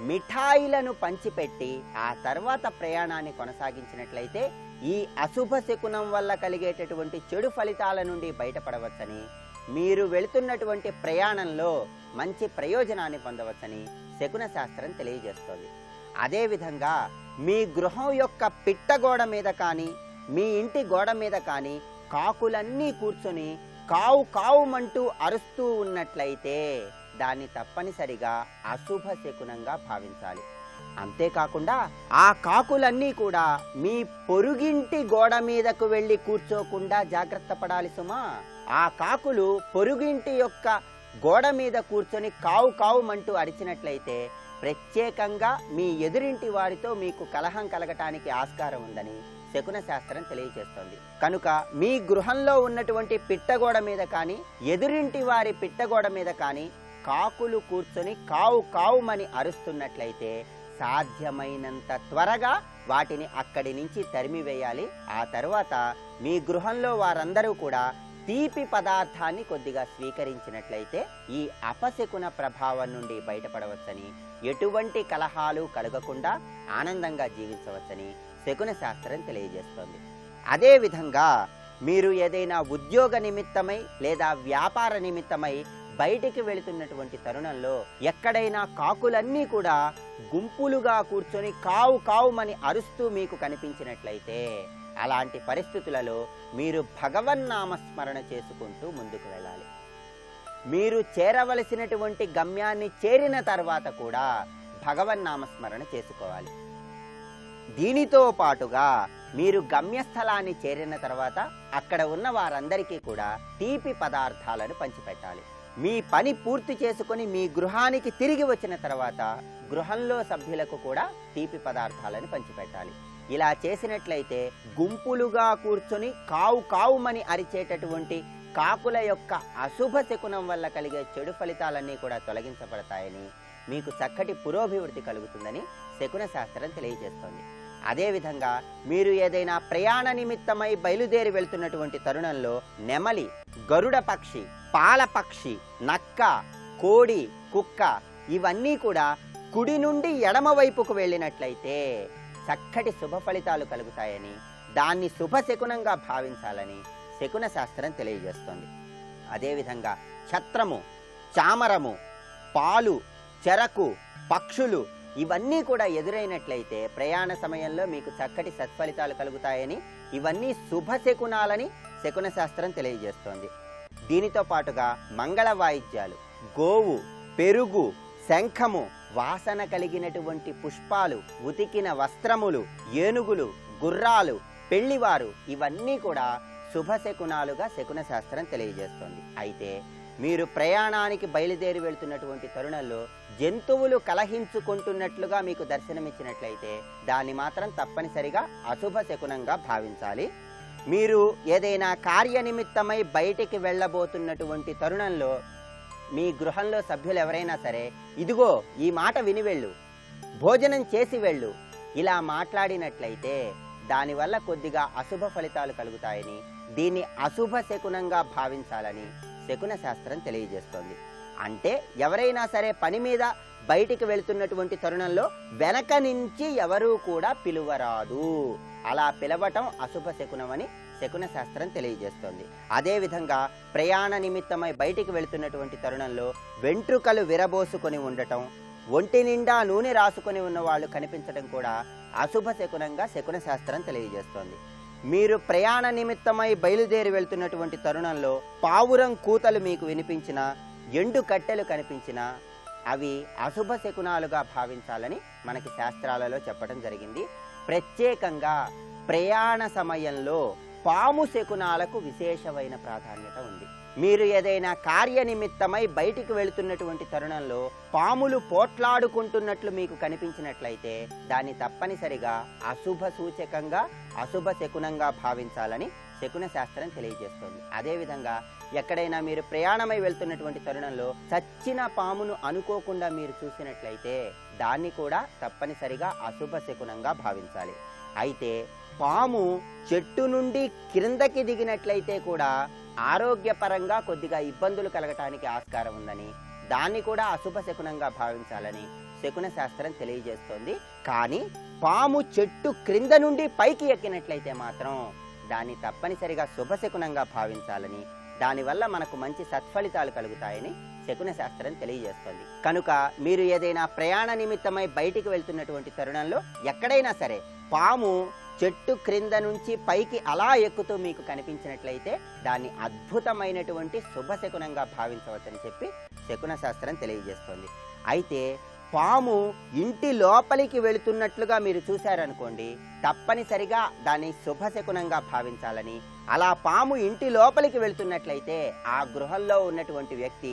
మిఠాయిలను పంచిపెట్టి ఆ తర్వాత ప్రయాణాన్ని కొనసాగించినట్లయితే ఈ అశుభ శకునం వల్ల కలిగేటటువంటి చెడు ఫలితాల నుండి బయటపడవచ్చని, మీరు వెళుతున్నటువంటి ప్రయాణంలో మంచి ప్రయోజనాన్ని పొందవచ్చని శకున శాస్త్రం తెలియజేస్తోంది. అదేవిధంగా మీ గృహం యొక్క పిట్టగోడ మీద కానీ మీ ఇంటి గోడ మీద కానీ కాకులన్నీ కూర్చొని కావుమంటూ అరుస్తూ ఉన్నట్లయితే దాన్ని తప్పనిసరిగా అశుభ శకునంగా భావించాలి. అంతేకాకుండా ఆ కాకులన్నీ కూడా మీ పొరుగింటి గోడ మీదకు వెళ్ళి కూర్చోకుండా జాగ్రత్త పడాలి సుమా. ఆ కాకులు పొరుగింటి యొక్క గోడ మీద కూర్చొని కావుమంటూ అరిచినట్లయితే ప్రత్యేకంగా మీ ఎదురింటి వారితో మీకు కలహం కలగటానికి ఆస్కారం ఉందని శకున శాస్త్రం తెలియజేస్తోంది. కనుక మీ గృహంలో ఉన్నటువంటి పిట్టగోడ మీద కానీ ఎదురింటి వారి పిట్టగోడ మీద కానీ కాకులు కూర్చొని కావుమని అరుస్తున్నట్లయితే సాధ్యమైనంత త్వరగా వాటిని అక్కడి నుంచి తరిమివేయాలి. ఆ తర్వాత మీ గృహంలో వారందరూ కూడా తీపి పదార్థాన్ని కొద్దిగా స్వీకరించినట్లయితే ఈ అపశకున ప్రభావం నుండి బయటపడవచ్చని, ఎటువంటి కలహాలు కలగకుండా ఆనందంగా జీవించవచ్చని శకున శాస్త్రం తెలియజేస్తోంది. అదేవిధంగా మీరు ఏదైనా ఉద్యోగ నిమిత్తమై లేదా వ్యాపార నిమిత్తమై బయటికి వెళుతున్నటువంటి తరుణంలో ఎక్కడైనా కాకులన్నీ కూడా గుంపులుగా కూర్చొని కావుమని అరుస్తూ మీకు కనిపించినట్లయితే అలాంటి పరిస్థితులలో మీరు భగవన్నామస్మరణ చేసుకుంటూ ముందుకు వెళ్ళాలి. మీరు చేరవలసినటువంటి గమ్యాన్ని చేరిన తర్వాత కూడా భగవన్నామస్మరణ చేసుకోవాలి. దీనితో పాటుగా మీరు గమ్యస్థలాన్ని చేరిన తర్వాత అక్కడ ఉన్న వారందరికీ కూడా తీపి పదార్థాలను పంచిపెట్టాలి. మీ పని పూర్తి చేసుకొని మీ గృహానికి తిరిగి వచ్చిన తర్వాత గృహంలో సభ్యులకు కూడా తీపి పదార్థాలను పంచిపెట్టాలి. ఇలా చేసినట్లయితే గుంపులుగా కూర్చొని కావుమని అరిచేటటువంటి కాకుల యొక్క అశుభ శకునం వల్ల కలిగే చెడు ఫలితాలన్నీ కూడా తొలగించబడతాయని, మీకు చక్కటి పురోభివృద్ధి కలుగుతుందని శకున శాస్త్రం తెలియజేస్తోంది. అదేవిధంగా మీరు ఏదైనా ప్రయాణ నిమిత్తమై బయలుదేరి వెళ్తున్నటువంటి తరుణంలో నెమలి, గరుడ పక్షి, పాల పక్షి, నక్క, కోడి, కుక్క ఇవన్నీ కూడా కుడి నుండి ఎడమ వైపుకు వెళ్ళినట్లయితే చక్కటి శుభ ఫలితాలు కలుగుతాయని, దాన్ని శుభ శకునంగా భావించాలని శకున శాస్త్రం తెలియజేస్తోంది. అదేవిధంగా ఛత్రము, చామరము, పాలు, చెరకు, పక్షులు ఇవన్నీ కూడా ఎదురైనట్లయితే ప్రయాణ సమయంలో మీకు చక్కటి సత్ఫలితాలు కలుగుతాయని, ఇవన్నీ శుభ శకునాలని శకున శాస్త్రం తెలియజేస్తోంది. దీనితో పాటుగా మంగళ వాయిద్యాలు, గోవు, పెరుగు, శంఖము, వాసన కలిగినటువంటి పుష్పాలు, ఉతికిన వస్త్రములు, ఏనుగులు, గుర్రాలు, పెళ్లివారు ఇవన్నీ కూడా శుభ శకునాలుగా శకున శాస్త్రం తెలియజేస్తోంది. అయితే మీరు ప్రయాణానికి బయలుదేరి వెళ్తున్నటువంటి తరుణంలో జంతువులు కలహించుకుంటున్నట్లుగా మీకు దర్శనమిచ్చినట్లయితే దాన్ని మాత్రం తప్పనిసరిగా అశుభ శకునంగా భావించాలి. మీరు ఏదైనా కార్యనిమిత్తమై బయటికి వెళ్ళబోతున్నటువంటి తరుణంలో మీ గృహంలో సభ్యులు ఎవరైనా సరే, ఇదిగో ఈ మాట విని వెళ్ళు, భోజనం చేసి వెళ్ళు, ఇలా మాట్లాడినట్లయితే దానివల్ల కొద్దిగా అశుభ ఫలితాలు కలుగుతాయని, దీన్ని అశుభ శకునంగా భావించాలని శకున శాస్త్రం తెలియజేస్తోంది. అంటే ఎవరైనా సరే పని మీద బయటికి వెళ్తున్నటువంటి తరుణంలో వెనక నుంచి ఎవరూ కూడా పిలువరాదు, అలా పిలవటం అశుభ శకునమని శకున శాస్త్రం తెలియజేస్తోంది. అదేవిధంగా ప్రయాణ నిమిత్తమై బయటికి వెళుతున్నటువంటి తరుణంలో వెంట్రుకలు విరబోసుకొని ఉండటం, ఒంటి నిండా నూనె రాసుకొని ఉన్న వాళ్ళు కనిపించడం కూడా అశుభ శకునంగా శకున శాస్త్రం తెలియజేస్తోంది. మీరు ప్రయాణ నిమిత్తమై బయలుదేరి వెళ్తున్నటువంటి తరుణంలో పావురం కూతలు మీకు వినిపించినా, ఎండు కట్టెలు కనిపించినా అవి అశుభ శకునాలుగా భావించాలని మనకి శాస్త్రాలలో చెప్పడం జరిగింది. ప్రత్యేకంగా ప్రయాణ సమయంలో పాము శకునాలకు విశేషమైన ప్రాధాన్యత ఉంది. మీరు ఏదైనా కార్యనిమిత్తమై బయటికి వెళుతున్నటువంటి తరుణంలో పాములు పోట్లాడుకుంటున్నట్లు మీకు కనిపించినట్లయితే దాన్ని తప్పనిసరిగా అశుభ సూచకంగా అశుభ శకునంగా భావించాలని శకున శాస్త్రం తెలియజేస్తుంది. అదేవిధంగా ఎక్కడైనా మీరు ప్రయాణమై వెళ్తున్నటువంటి తరుణంలో చచ్చిన పామును అనుకోకుండా మీరు చూసినట్లయితే దాన్ని కూడా తప్పనిసరిగా అశుభ శకునంగా భావించాలి. అయితే పాము చెట్టు నుండి క్రిందకి దిగినట్లయితే కూడా ఆరోగ్యపరంగా కొద్దిగా ఇబ్బందులు కలగటానికి ఆస్కారం ఉందని, దాన్ని కూడా అశుభ శకునంగా భావించాలని శకున శాస్త్రం తెలియజేస్తోంది. కానీ పాము చెట్టు క్రింద నుండి పైకి ఎక్కినట్లయితే మాత్రం దాన్ని తప్పనిసరిగా శుభశకునంగా భావించాలని, దానివల్ల మనకు మంచి సత్ఫలితాలు కలుగుతాయని శకున శాస్త్రం తెలియజేస్తుంది. కనుక మీరు ఏదైనా ప్రయాణ నిమిత్తమై బయటికి వెళ్తున్నటువంటి తరుణంలో ఎక్కడైనా సరే పాము చెట్టు క్రింద నుంచి పైకి అలా ఎక్కుతూ మీకు కనిపించినట్లయితే దాన్ని అద్భుతమైనటువంటి శుభశకునంగా భావించవచ్చని చెప్పి శకున శాస్త్రం తెలియజేస్తుంది. అయితే పాము ఇంటి లోపలికి వెళుతున్నట్లుగా మీరు చూశారనుకోండి, తప్పనిసరిగా దాన్ని శుభశకునంగా భావించాలని, అలా పాము ఇంటి లోపలికి వెళుతున్నట్లయితే ఆ గృహంలో ఉన్నటువంటి వ్యక్తి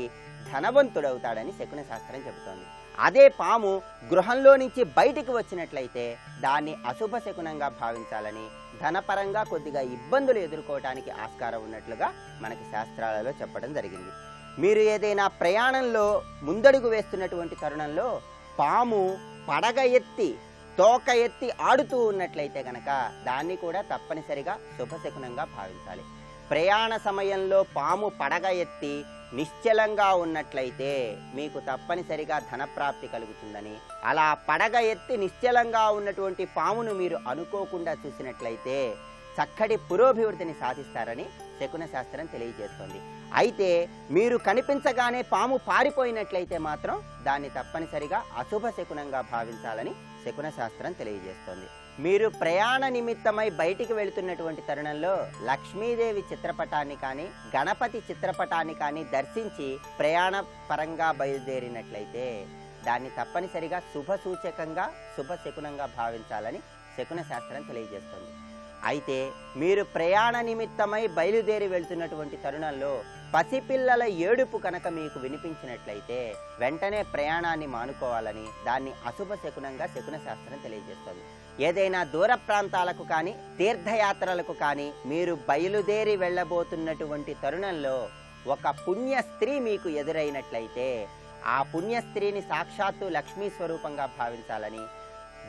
ధనవంతుడవుతాడని శకున శాస్త్రం చెబుతోంది. అదే పాము గృహంలో నుంచి బయటికి వచ్చినట్లయితే దాన్ని అశుభ శకునంగా భావించాలని, ధనపరంగా కొద్దిగా ఇబ్బందులు ఎదుర్కోవటానికి ఆస్కారం ఉన్నట్లుగా మనకి శాస్త్రాలలో చెప్పడం జరిగింది. మీరు ఏదైనా ప్రయాణంలో ముందడుగు వేస్తున్నటువంటి తరుణంలో పాము పడగ ఎత్తి తోక ఎత్తి ఆడుతూ ఉన్నట్లయితే గనక దాన్ని కూడా తప్పనిసరిగా శుభశకునంగా భావించాలి. ప్రయాణ సమయంలో పాము పడగ ఎత్తి నిశ్చలంగా ఉన్నట్లయితే మీకు తప్పనిసరిగా ధనప్రాప్తి కలుగుతుందని, అలా పడగ ఎత్తి నిశ్చలంగా ఉన్నటువంటి పామును మీరు అనుకోకుండా చూసినట్లయితే చక్కటి పురోభివృద్ధిని సాధిస్తారని శకున శాస్త్రం తెలియజేస్తుంది. అయితే మీరు కనిపించగానే పాము పారిపోయినట్లయితే మాత్రం దాన్ని తప్పనిసరిగా అశుభ శకునంగా భావించాలని శకున శాస్త్రం తెలియజేస్తుంది. మీరు ప్రయాణ నిమిత్తమై బయటికి వెళుతున్నటువంటి తరుణంలో లక్ష్మీదేవి చిత్రపటాన్ని కానీ గణపతి చిత్రపటాన్ని కానీ దర్శించి ప్రయాణ పరంగా బయలుదేరినట్లయితే దాన్ని తప్పనిసరిగా శుభ సూచకంగా శుభ శకునంగా భావించాలని శకున శాస్త్రం తెలియజేస్తుంది. అయితే మీరు ప్రయాణ నిమిత్తమై బయలుదేరి వెళ్తున్నటువంటి తరుణంలో పసిపిల్లల ఏడుపు కనుక మీకు వినిపించినట్లయితే వెంటనే ప్రయాణాన్ని మానుకోవాలని, దాన్ని అశుభ శకునంగా శకున శాస్త్రం తెలియజేస్తుంది. ఏదైనా దూర ప్రాంతాలకు కానీ తీర్థయాత్రలకు కానీ మీరు బయలుదేరి వెళ్ళబోతున్నటువంటి తరుణంలో ఒక పుణ్య స్త్రీ మీకు ఎదురైనట్లయితే ఆ పుణ్య స్త్రీని సాక్షాత్తు లక్ష్మీ స్వరూపంగా భావించాలని,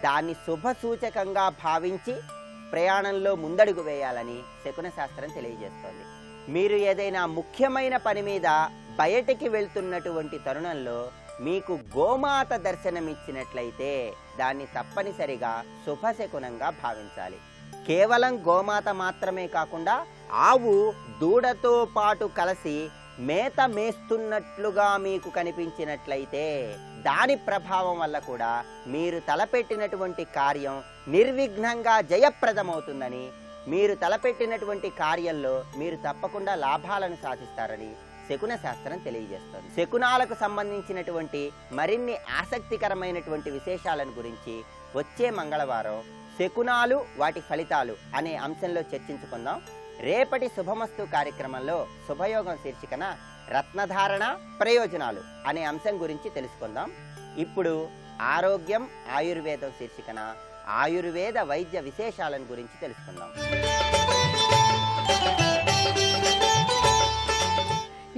దాన్ని శుభ సూచకంగా భావించి ప్రయాణంలో ముందడుగు వేయాలని శకున శాస్త్రం తెలియజేస్తోంది. మీరు ఏదైనా ముఖ్యమైన పని మీద బయటికి వెళ్తున్నటువంటి తరుణంలో మీకు గోమాత దర్శనమిచ్చినట్లయితే దాన్ని తప్పనిసరిగా శుభశకునంగా భావించాలి. కేవలం గోమాత మాత్రమే కాకుండా ఆవు దూడతో పాటు కలిసి మేత మేస్తున్నట్లుగా మీకు కనిపించినట్లయితే దాని ప్రభావం వల్ల కూడా మీరు తలపెట్టినటువంటి కార్యం నిర్విఘ్నంగా జయప్రదమవుతుందని, మీరు తలపెట్టినటువంటి కార్యంలో మీరు తప్పకుండా లాభాలను సాధిస్తారని శకున శాస్త్రం తెలియజేస్తుంది. శకునాలకు సంబంధించినటువంటి మరిన్ని ఆసక్తికరమైనటువంటి విశేషాలను గురించి వచ్చే మంగళవారం శకునాలు వాటి ఫలితాలు అనే అంశంలో చర్చించుకుందాం. రేపటి శుభమస్తు కార్యక్రమంలో శుభయోగం శీర్షికన రత్నధారణ ప్రయోజనాలు అనే అంశం గురించి తెలుసుకుందాం. ఇప్పుడు ఆరోగ్యం ఆయుర్వేదం శీర్షికన ఆయుర్వేద వైద్య విశేషాలను గురించి తెలుసుకుందాం.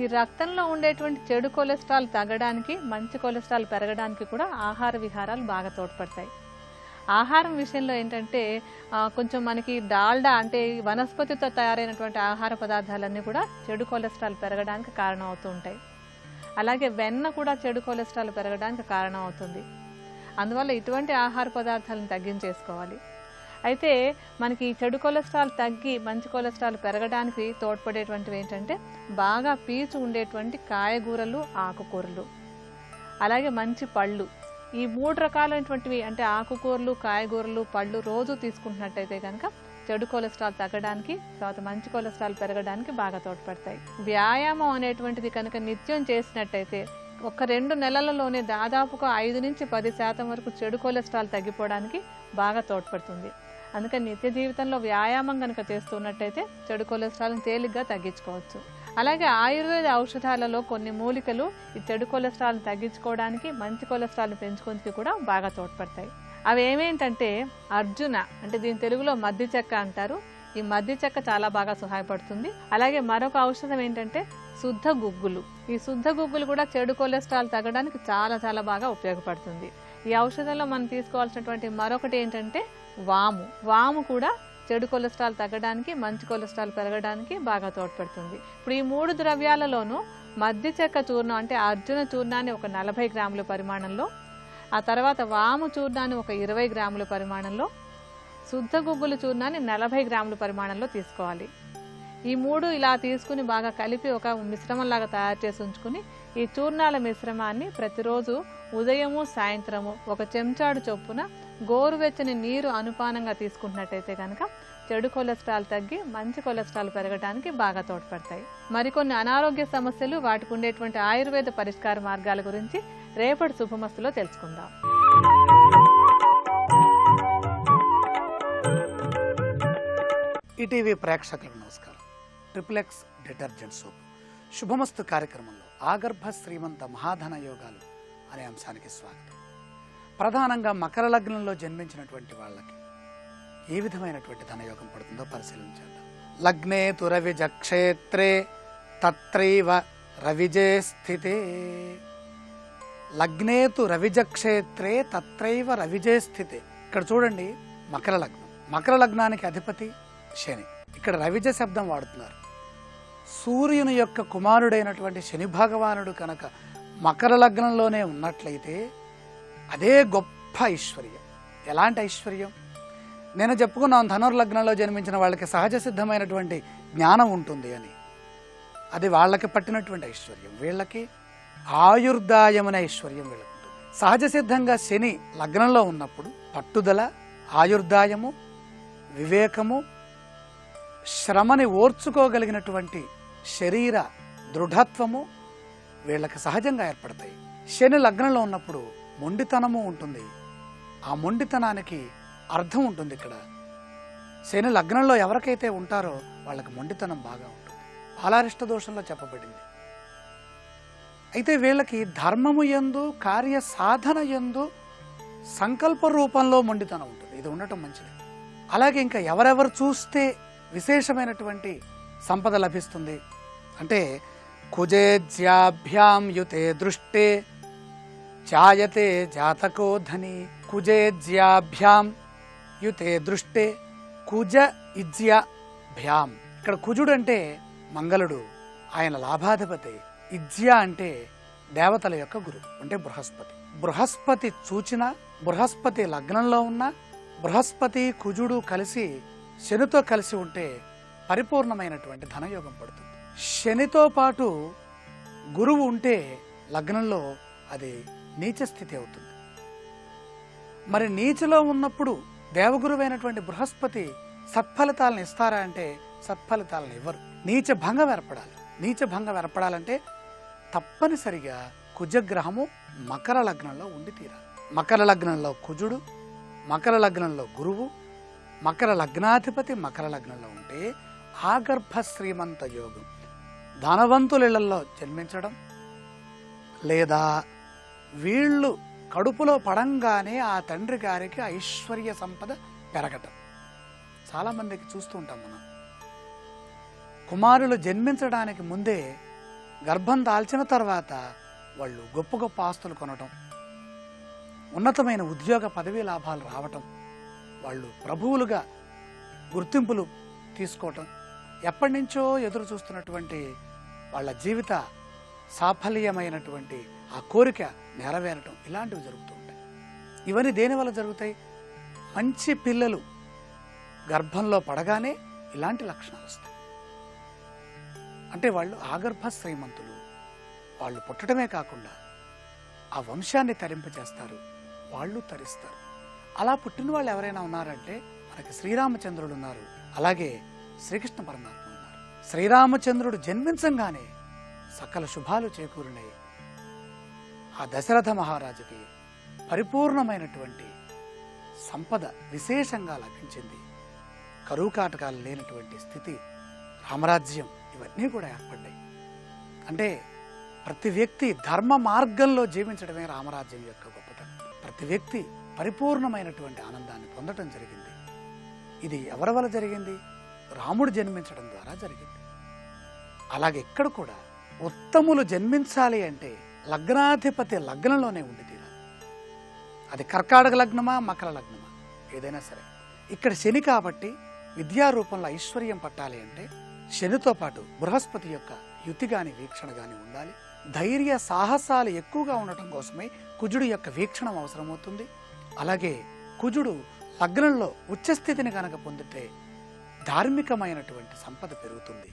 ఈ రక్తంలో ఉండేటువంటి చెడు కొలెస్ట్రాల్ తగ్గడానికి, మంచి కొలెస్ట్రాల్ పెరగడానికి కూడా ఆహార విహారాలు బాగా తోడ్పడతాయి. ఆహారం విషయంలో ఏంటంటే కొంచెం మనకి డాల్డా అంటే వనస్పతితో తయారైనటువంటి ఆహార పదార్థాలన్నీ కూడా చెడు కొలెస్ట్రాల్ పెరగడానికి కారణం అవుతూ ఉంటాయి. అలాగే వెన్న కూడా చెడు కొలెస్ట్రాల్ పెరగడానికి కారణం అవుతుంది. అందువల్ల ఇటువంటి ఆహార పదార్థాలను తగ్గించేసుకోవాలి. అయితే మనకి ఈ చెడు కొలెస్ట్రాల్ తగ్గి మంచి కొలెస్ట్రాల్ పెరగడానికి తోడ్పడేటువంటివి ఏంటంటే బాగా పీచు ఉండేటువంటి కాయగూరలు, ఆకుకూరలు, అలాగే మంచి పళ్ళు. ఈ 3 రకాలైనటువంటివి అంటే ఆకుకూరలు, కాయగూరలు, పళ్ళు రోజు తీసుకుంటున్నట్టయితే కనుక చెడు కొలెస్ట్రాల్ తగ్గడానికి, తర్వాత మంచి కొలెస్ట్రాల్ పెరగడానికి బాగా తోడ్పడతాయి. వ్యాయామం అనేటువంటిది కనుక నిత్యం చేసినట్టయితే ఒక 2 నెలలలోనే దాదాపుగా 5 నుంచి 10% వరకు చెడు కొలెస్ట్రాల్ తగ్గిపోవడానికి బాగా తోడ్పడుతుంది. అందుకని నిత్య జీవితంలో వ్యాయామం కనుక చేస్తున్నట్టయితే చెడు కొలెస్ట్రాల్ని తేలిగ్గా తగ్గించుకోవచ్చు. అలాగే ఆయుర్వేద ఔషధాలలో కొన్ని మూలికలు ఈ చెడు కొలెస్ట్రాల్ని తగ్గించుకోవడానికి, మంచి కొలెస్ట్రాల్ని పెంచుకోవడానికి కూడా బాగా తోడ్పడతాయి. అవి ఏమేంటంటే అర్జున, అంటే దీని తెలుగులో మద్ది చెక్క అంటారు. ఈ మద్ది చెక్క చాలా బాగా సహాయపడుతుంది. అలాగే మరొక ఔషధం ఏంటంటే శుద్ధ గుగ్గులు. ఈ శుద్ధ గుగ్గులు కూడా చెడు కొలెస్ట్రాల్ తగ్గడానికి చాలా చాలా బాగా ఉపయోగపడుతుంది. ఈ ఔషధంలో మనం తీసుకోవాల్సినటువంటి మరొకటి ఏంటంటే వాము. వాము కూడా చెడు కొలెస్ట్రాల్ తగ్గడానికి, మంచి కొలెస్ట్రాల్ పెరగడానికి బాగా తోడ్పడుతుంది. ఇప్పుడు ఈ 3 ద్రవ్యాలలోనూ మద్ది చెక్క చూర్ణం అంటే అర్జున చూర్ణాన్ని ఒక 40 గ్రాముల పరిమాణంలో, ఆ తర్వాత వాము చూర్ణాన్ని ఒక 20 గ్రాముల పరిమాణంలో, శుద్ధ గుగ్గుల చూర్ణాన్ని 40 గ్రాముల పరిమాణంలో తీసుకోవాలి. ఈ 3 ఇలా తీసుకుని బాగా కలిపి ఒక మిశ్రమంలాగా తయారు చేసి ఉంచుకుని ఈ చూర్ణాల మిశ్రమాన్ని ప్రతిరోజు ఉదయము, సాయంత్రము ఒక చెంచాడు చొప్పున గోరువెచ్చని నీరు అనుపానంగా తీసుకుంటున్నట్టయితే కనుక చెడు కొలెస్ట్రాల్ తగ్గి మంచి కొలెస్ట్రాల్ పెరగడానికి బాగా తోడ్పడతాయి. మరికొన్ని అనారోగ్య సమస్యలు, వాటికి ఉండేటువంటి ఆయుర్వేద పరిష్కార మార్గాల గురించి రేపటి శుభమస్తులో తెలుసుకుందాం. ఈటీవీ ప్రేక్షకులకు నమస్కారం. ట్రిపులెక్స్ డిటర్జెంట్ సోప్ శుభమస్తు కార్యక్రమంలో ఆగర్భ శ్రీమంత మహాధన యోగాలు అనే అంశానికి స్వాగతం. ప్రధానంగా మకర లగ్నంలో జన్మించినటువంటి వాళ్ళకి ఏ విధమైనటువంటి ధనయోగం పడుతుందో పరిశీలించాలి. లగ్నే తు రవిజ క్షేత్రే తత్రైవ రవిజే స్థితే. లగ్నే తు రవిజ క్షేత్రే తత్రైవ రవిజే స్థితే. ఇక్కడ చూడండి, మకర లగ్నం. మకర లగ్నానికి అధిపతి శని. ఇక్కడ రవిజ శబ్దం వాడుతున్నారు. సూర్యుని యొక్క కుమారుడైనటువంటి శని భగవానుడు కనుక మకర లగ్నంలోనే ఉన్నట్లయితే అదే గొప్ప ఐశ్వర్యం. ఎలాంటి ఐశ్వర్యం? నేను చెప్పుకున్నాను, ధనుర్లగ్నంలో జన్మించిన వాళ్ళకి సహజ సిద్ధమైనటువంటి జ్ఞానం ఉంటుంది అని. అది వాళ్ళకి పట్టినటువంటి ఐశ్వర్యం. వీళ్ళకి ఆయుర్దాయం అనే ఐశ్వర్యం వీళ్ళకు ఉంటుంది. సహజ సిద్ధంగా శని లగ్నంలో ఉన్నప్పుడు పట్టుదల, ఆయుర్దాయము, వివేకము, శ్రమని ఓర్చుకోగలిగినటువంటి శరీర దృఢత్వము వీళ్ళకి సహజంగా ఏర్పడతాయి. శని లగ్నంలో ఉన్నప్పుడు మొండితనము ఉంటుంది. ఆ మొండితనానికి అర్థం ఉంటుంది. ఇక్కడ శని లగ్నంలో ఎవరికైతే ఉంటారో వాళ్ళకి మొండితనం బాగా ఉంటుంది. బాలారిష్ట దోషంలో చెప్పబడింది. అయితే వీళ్ళకి ధర్మము యందు, కార్య సాధన యందు సంకల్ప రూపంలో మొండితనం ఉంటుంది. ఇది ఉండటం మంచిది. అలాగే ఇంకా ఎవరెవరు చూస్తే విశేషమైనటువంటి సంపద లభిస్తుంది అంటే కుజేజ్యాభ్యాం యుతే దృష్టే జాయతే జాతకో ధని. కుజేజ్యాభ్యాం యుతే దృష్టే కుజ ఇజ్యాభ్యాం. ఇక్కడ కుజుడు అంటే మంగళుడు, ఆయన లాభాధిపతి. ఇజ్య అంటే దేవతల యొక్క గురువు అంటే బృహస్పతి. బృహస్పతి చూచిన, బృహస్పతి లగ్నంలో ఉన్న, బృహస్పతి కుజుడు కలిసి శనితో కలిసి ఉంటే పరిపూర్ణమైనటువంటి ధనయోగం పడుతుంది. శనితో పాటు గురువు ఉంటే లగ్నంలో అది నీచ స్థితి అవుతుంది. మరి నీచలో ఉన్నప్పుడు దేవగురువైనటువంటి బృహస్పతి సత్ఫలితాలను ఇస్తారా అంటే సత్ఫలితాలను ఇవ్వరు. నీచ భంగం ఏర్పడాలి. నీచ భంగం ఏర్పడాలంటే తప్పనిసరిగా కుజగ్రహము మకర లగ్నంలో ఉండి తీరాలి. మకర లగ్నంలో కుజుడు, మకర లగ్నంలో గురువు, మకర లగ్నాధిపతి మకర లగ్నంలో ఉంటే ఆగర్భ శ్రీమంత యోగం. ధనవంతుల జన్మించడం, లేదా వీళ్ళు కడుపులో పడంగానే ఆ తండ్రి గారికి ఐశ్వర్య సంపద పెరగటం. చాలామందికి చూస్తూ ఉంటాం మనం. కుమారులు జన్మించడానికి ముందే గర్భం దాల్చిన తర్వాత వాళ్ళు గొప్ప గొప్ప ఆస్తులు కొనటం, ఉన్నతమైన ఉద్యోగ పదవీ లాభాలు రావటం, వాళ్ళు ప్రభువులుగా గుర్తింపులు తీసుకోవటం, ఎప్పటి నుంచో ఎదురు చూస్తున్నటువంటి వాళ్ళ జీవిత సాఫల్యమైనటువంటి ఆ కోరిక నెరవేరటం, ఇలాంటివి జరుగుతూ ఉంటాయి. ఇవన్నీ దేనివల్ల జరుగుతాయి? మంచి పిల్లలు గర్భంలో పడగానే ఇలాంటి లక్షణాలు వస్తాయి. అంటే వాళ్ళు ఆగర్భ శ్రీమంతులు. వాళ్ళు పుట్టడమే కాకుండా ఆ వంశాన్ని తరింపచేస్తారు, వాళ్ళు తరిస్తారు. అలా పుట్టిన వాళ్ళు ఎవరైనా ఉన్నారంటే మనకి శ్రీరామచంద్రుడు ఉన్నారు, అలాగే శ్రీకృష్ణ పరమాత్మ ఉన్నారు. శ్రీరామచంద్రుడు జన్మించంగానే సకల శుభాలు చేకూరినాయి. ఆ దశరథ మహారాజుకి పరిపూర్ణమైనటువంటి సంపద విశేషంగా లభించింది. కరువు కాటకాలు లేనటువంటి స్థితి, రామరాజ్యం, ఇవన్నీ కూడా ఏర్పడ్డాయి. అంటే ప్రతి వ్యక్తి ధర్మ మార్గంలో జీవించడమే రామరాజ్యం యొక్క గొప్పతనం. ప్రతి వ్యక్తి పరిపూర్ణమైనటువంటి ఆనందాన్ని పొందడం జరిగింది. ఇది ఎవరి వల్ల జరిగింది? రాముడు జన్మించడం ద్వారా జరిగింది. అలాగే ఇక్కడ కూడా ఉత్తములు జన్మించాలి అంటే లగ్నాధిపతి లగ్నంలోనే ఉండి తీరాలి. అది కర్కాటక లగ్నమా, మకర లగ్నమా, ఏదైనా సరే. ఇక్కడ శని కాబట్టి విద్యారూపంలో ఐశ్వర్యం పట్టాలి అంటే శనితో పాటు బృహస్పతి యొక్క యుతి గాని వీక్షణ గాని ఉండాలి. ధైర్య సాహసాలు ఎక్కువగా ఉండటం కోసమే కుజుడు యొక్క వీక్షణం అవసరమవుతుంది. అలాగే కుజుడు లగ్నంలో ఉచ్చస్థితిని కనుక పొందితే ధార్మికమైనటువంటి సంపద పెరుగుతుంది.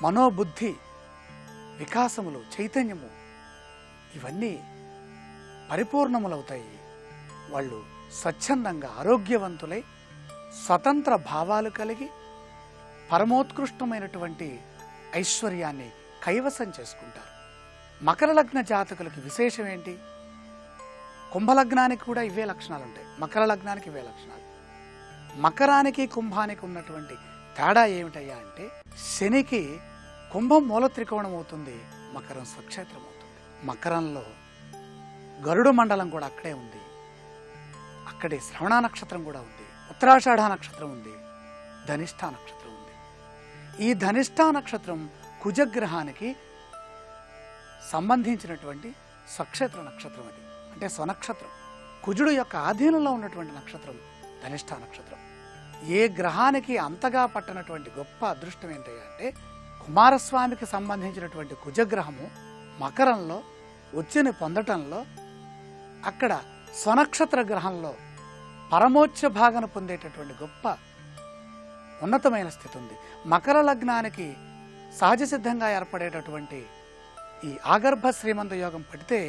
మనోబుద్ధి వికాసములు, చైతన్యము, ఇవన్నీ పరిపూర్ణములవుతాయి. వాళ్ళు స్వచ్ఛందంగా ఆరోగ్యవంతులై స్వతంత్ర భావాలు కలిగి పరమోత్కృష్టమైనటువంటి ఐశ్వర్యాన్ని కైవసం చేసుకుంటారు. మకర లగ్న జాతకులకి విశేషం ఏంటి? కుంభలగ్నానికి కూడా ఇవే లక్షణాలు ఉంటాయి, మకర లగ్నానికి ఇవే లక్షణాలు. మకరానికి కుంభానికి ఉన్నటువంటి తేడా ఏమిటయ్యా అంటే శనికి కుంభం మూల త్రికోణం అవుతుంది, మకరం స్వక్షేత్రం అవుతుంది. మకరంలో గరుడు మండలం కూడా అక్కడే ఉంది, అక్కడే శ్రవణ నక్షత్రం కూడా ఉంది, ఉత్తరాషాఢ నక్షత్రం ఉంది, ధనిష్ఠా నక్షత్రం ఉంది. ఈ ధనిష్ఠా నక్షత్రం కుజగ్రహానికి సంబంధించినటువంటి స్వక్షేత్ర నక్షత్రం. అది అంటే స్వనక్షత్రం. కుజుడు యొక్క ఆధీనంలో ఉన్నటువంటి నక్షత్రం ధనిష్ఠా నక్షత్రం. ఏ గ్రహానికి అంతగా పట్టనటువంటి గొప్ప అదృష్టం ఏంటంటే అంటే కుమారస్వామికి సంబంధించినటువంటి కుజగ్రహము మకరంలో ఉచ్చుని పొందటంలో అక్కడ స్వనక్షత్ర గ్రహంలో పరమోచ్చ భాగన పొందేటటువంటి గొప్ప ఉన్నతమైన స్థితి ఉంది. మకర లగ్నానికి సహజ సిద్ధంగా ఏర్పడేటటువంటి ఈ ఆగర్భ శ్రీమంత యోగం పడితే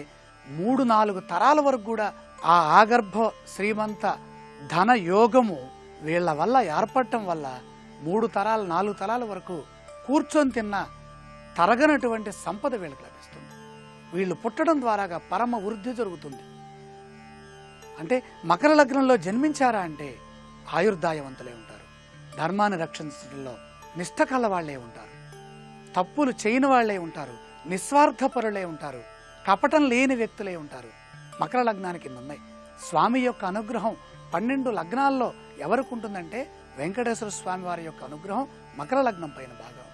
3-4 తరాల వరకు కూడా ఆ ఆగర్భ శ్రీమంత ధన యోగము వీళ్ళ వల్ల ఏర్పడటం వల్ల 3 తరాలు 4 తరాల వరకు కూర్చొని తిన్న తరగనటువంటి సంపద వీళ్ళకి లభిస్తుంది. వీళ్ళు పుట్టడం ద్వారాగా పరమ వృద్ధి జరుగుతుంది. అంటే మకర లగ్నంలో జన్మించారా అంటే ఆయుర్దాయవంతులే ఉంటారు, ధర్మాన్ని రక్షించడంలో నిష్ఠ కల వాళ్లే ఉంటారు, తప్పులు చేయని వాళ్లే ఉంటారు, నిస్వార్థపరులే ఉంటారు, కపటం లేని వ్యక్తులే ఉంటారు. మకర లగ్నానికి ఉన్నాయి. స్వామి యొక్క అనుగ్రహం 12 లగ్నాల్లో ఎవరికి ఉంటుందంటే వెంకటేశ్వర స్వామి వారి యొక్క అనుగ్రహం మకర లగ్నం పైన బాగా ఉంటుంది.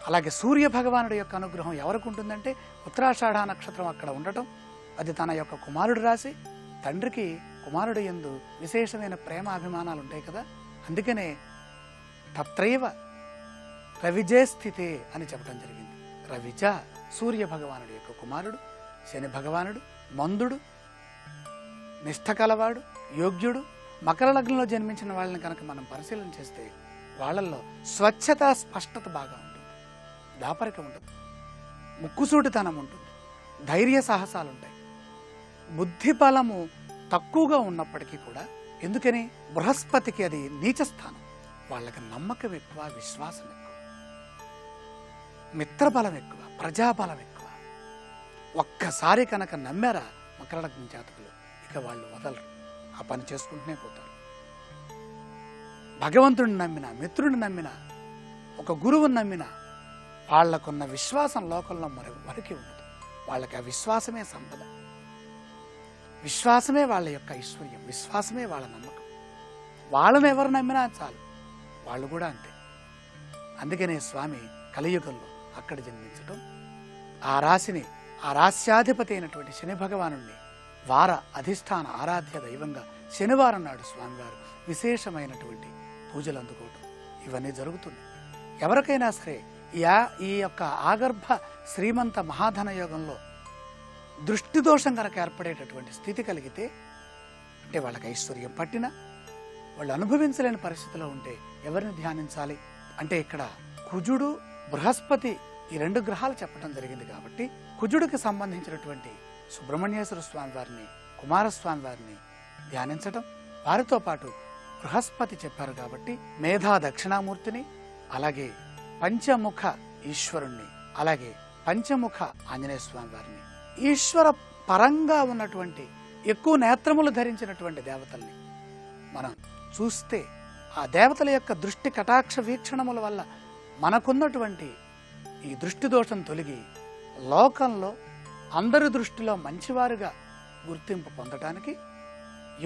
అలాగే సూర్య భగవానుడి యొక్క అనుగ్రహం ఎవరికి ఉంటుందంటే ఉత్తరాషాఢ నక్షత్రం అక్కడ ఉండటం, అది తన యొక్క కుమారుడు రాసి, తండ్రికి కుమారుడు యందు విశేషమైన ప్రేమ అభిమానాలు ఉంటాయి కదా, అందుకనే తత్రైవ రవిజే స్థితే అని చెప్పడం జరిగింది. రవిజ సూర్య భగవానుడి యొక్క కుమారుడు, శని భగవానుడు మందుడు, నిష్ఠ కలవాడు, యోగ్యుడు. మకర లగ్నంలో జన్మించిన వాళ్ళని కనుక మనం పరిశీలన చేస్తే వాళ్ళల్లో స్వచ్ఛత, స్పష్టత బాగా ఉంటుంది, దాపరికం ఉంటుంది, ముక్కుసూటితనం ఉంటుంది, ధైర్య సాహసాలు ఉంటాయి. బుద్ధి బలము తక్కువగా ఉన్నప్పటికీ కూడా, ఎందుకని బృహస్పతికి అది నీచ స్థానం, వాళ్ళకి నమ్మకం ఎక్కువ, విశ్వాసం ఎక్కువ, మిత్రబలం ఎక్కువ, ప్రజాబలం ఎక్కువ. ఒక్కసారి కనుక నమ్మారా మకర లగ్నం జాతకులు, ఇక వాళ్ళు వదలరు, ఆ పని చేసుకుంటూనే పోతారు. భగవంతుడిని నమ్మిన, మిత్రుడిని నమ్మిన, ఒక గురువుని నమ్మిన వాళ్లకున్న విశ్వాసం లోకంలో మరొకరికి ఉండదు. వాళ్ళకి ఆ విశ్వాసమే సంపద, విశ్వాసమే వాళ్ళ యొక్క ఐశ్వర్యం, విశ్వాసమే వాళ్ళ నమ్మకం. వాళ్ళని ఎవరు నమ్మినా చాలు, వాళ్ళు కూడా అంతే. అందుకనే స్వామి కలియుగంలో అక్కడ జన్మించటం, ఆ రాశిని, ఆ రాశ్యాధిపతి అయినటువంటి శని భగవానుణ్ణి వార అధిష్టాన ఆరాధ్య దైవంగా శనివారం నాడు స్వామివారు విశేషమైనటువంటి పూజలు అందుకోవటం ఇవన్నీ జరుగుతుంది. ఎవరికైనా సరే ఈ యొక్క ఆగర్భ శ్రీమంత మహాధన యోగంలో దృష్టి దోషం కనుక ఏర్పడేటటువంటి స్థితి కలిగితే, అంటే వాళ్ళకి ఐశ్వర్యం పట్టినా వాళ్ళు అనుభవించలేని పరిస్థితిలో ఉంటే ఎవరిని ధ్యానించాలి అంటే ఇక్కడ కుజుడు బృహస్పతి ఈ 2 గ్రహాలు చెప్పడం జరిగింది. కాబట్టి కుజుడికి సంబంధించినటువంటి సుబ్రహ్మణ్యేశ్వర స్వామి వారిని, కుమారస్వామి వారిని ధ్యానించటం, వారితో పాటు బృహస్పతి చెప్పారు కాబట్టి మేధా దక్షిణామూర్తిని, అలాగే పంచముఖ ఈశ్వరుణ్ణి, అలాగే పంచముఖ ఆంజనేయ స్వామి వారిని, ఈశ్వర పరంగా ఉన్నటువంటి ఎక్కువ నేత్రములు ధరించినటువంటి దేవతల్ని మనం చూస్తే ఆ దేవతల యొక్క దృష్టి కటాక్ష వీక్షణముల వల్ల మనకున్నటువంటి ఈ దృష్టి దోషం తొలగి లోకంలో అందరి దృష్టిలో మంచివారుగా గుర్తింపు పొందడానికి